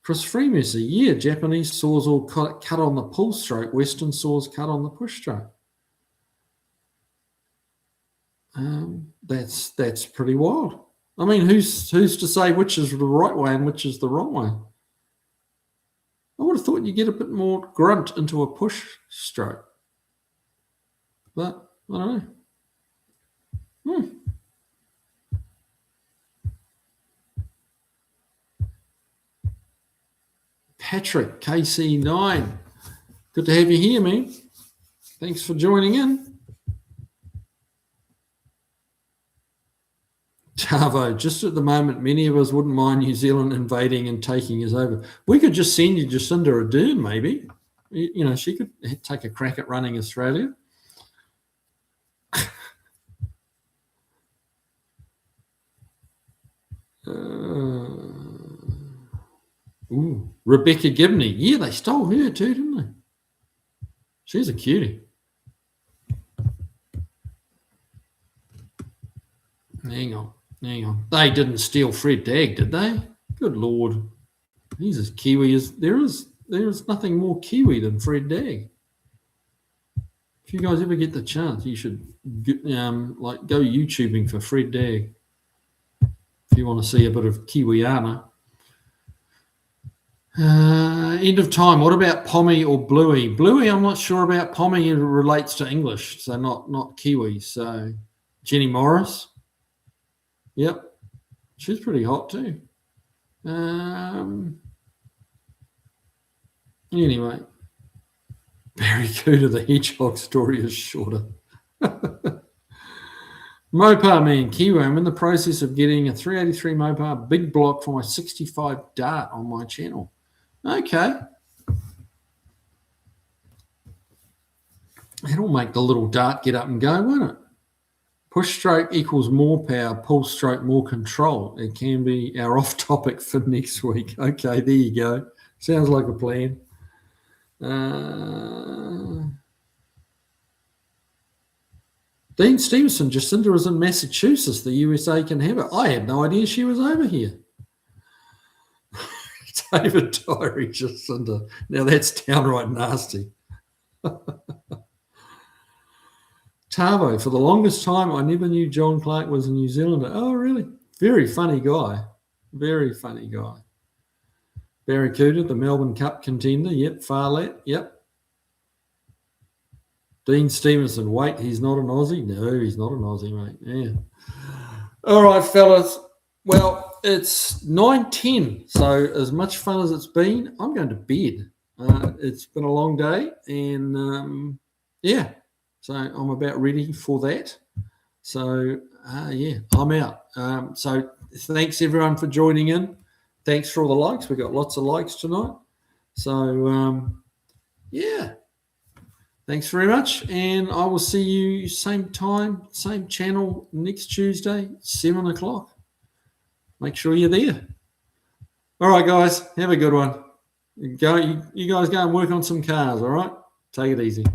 Chris Freemercy, yeah, Japanese saws all cut on the pull stroke, Western saws cut on the push stroke. That's pretty wild. I mean, who's to say which is the right way and which is the wrong way? I would have thought you get a bit more grunt into a push stroke. But I don't know. Patrick, KC9. Good to have you here, man. Thanks for joining in. Tavo, just at the moment, many of us wouldn't mind New Zealand invading and taking us over. We could just send you Jacinda Ardern, maybe. She could take a crack at running Australia. Rebecca Gibney. Yeah, they stole her too, didn't they? She's a cutie. Hang on. They didn't steal Fred Dagg, did they? Good Lord. He's as Kiwi as there is nothing more Kiwi than Fred Dagg. If you guys ever get the chance, you should go YouTubing for Fred Dagg. If you want to see a bit of Kiwiana. End of time. What about Pommy or Bluey? Bluey, I'm not sure about. Pommy, it relates to English, so not Kiwi. So Jenny Morris. Yep. She's pretty hot too. Anyway. Barry Cooter, the hedgehog story is shorter. Mopar man, Kiwi, I'm in the process of getting a 383 Mopar big block for my 65 Dart on my channel. Okay. That'll make the little Dart get up and go, won't it? Push stroke equals more power, pull stroke more control. It can be our off topic for next week. Okay, there you go. Sounds like a plan. Dean Stevenson, Jacinda is in Massachusetts. The USA can have it. I had no idea she was over here. David Diary, Jacinda. Now that's downright nasty. Tavo, for the longest time, I never knew John Clark was a New Zealander. Oh, really? Very funny guy. Very funny guy. Barry Cooter, the Melbourne Cup contender. Yep. Farlet. Yep. Dean Stevenson. Wait, he's not an Aussie? No, he's not an Aussie, mate. Yeah. All right, fellas. Well, it's 9:10, so as much fun as it's been, I'm going to bed. It's been a long day, and yeah, so I'm about ready for that. So yeah, I'm out. So thanks everyone for joining in. thanks for all the likes. We got lots of likes tonight. So, yeah. Thanks very much. And I will see you same time, same channel next Tuesday, 7 o'clock. Make sure you're there. All right, guys. Have a good one. You guys go and work on some cars, all right? Take it easy.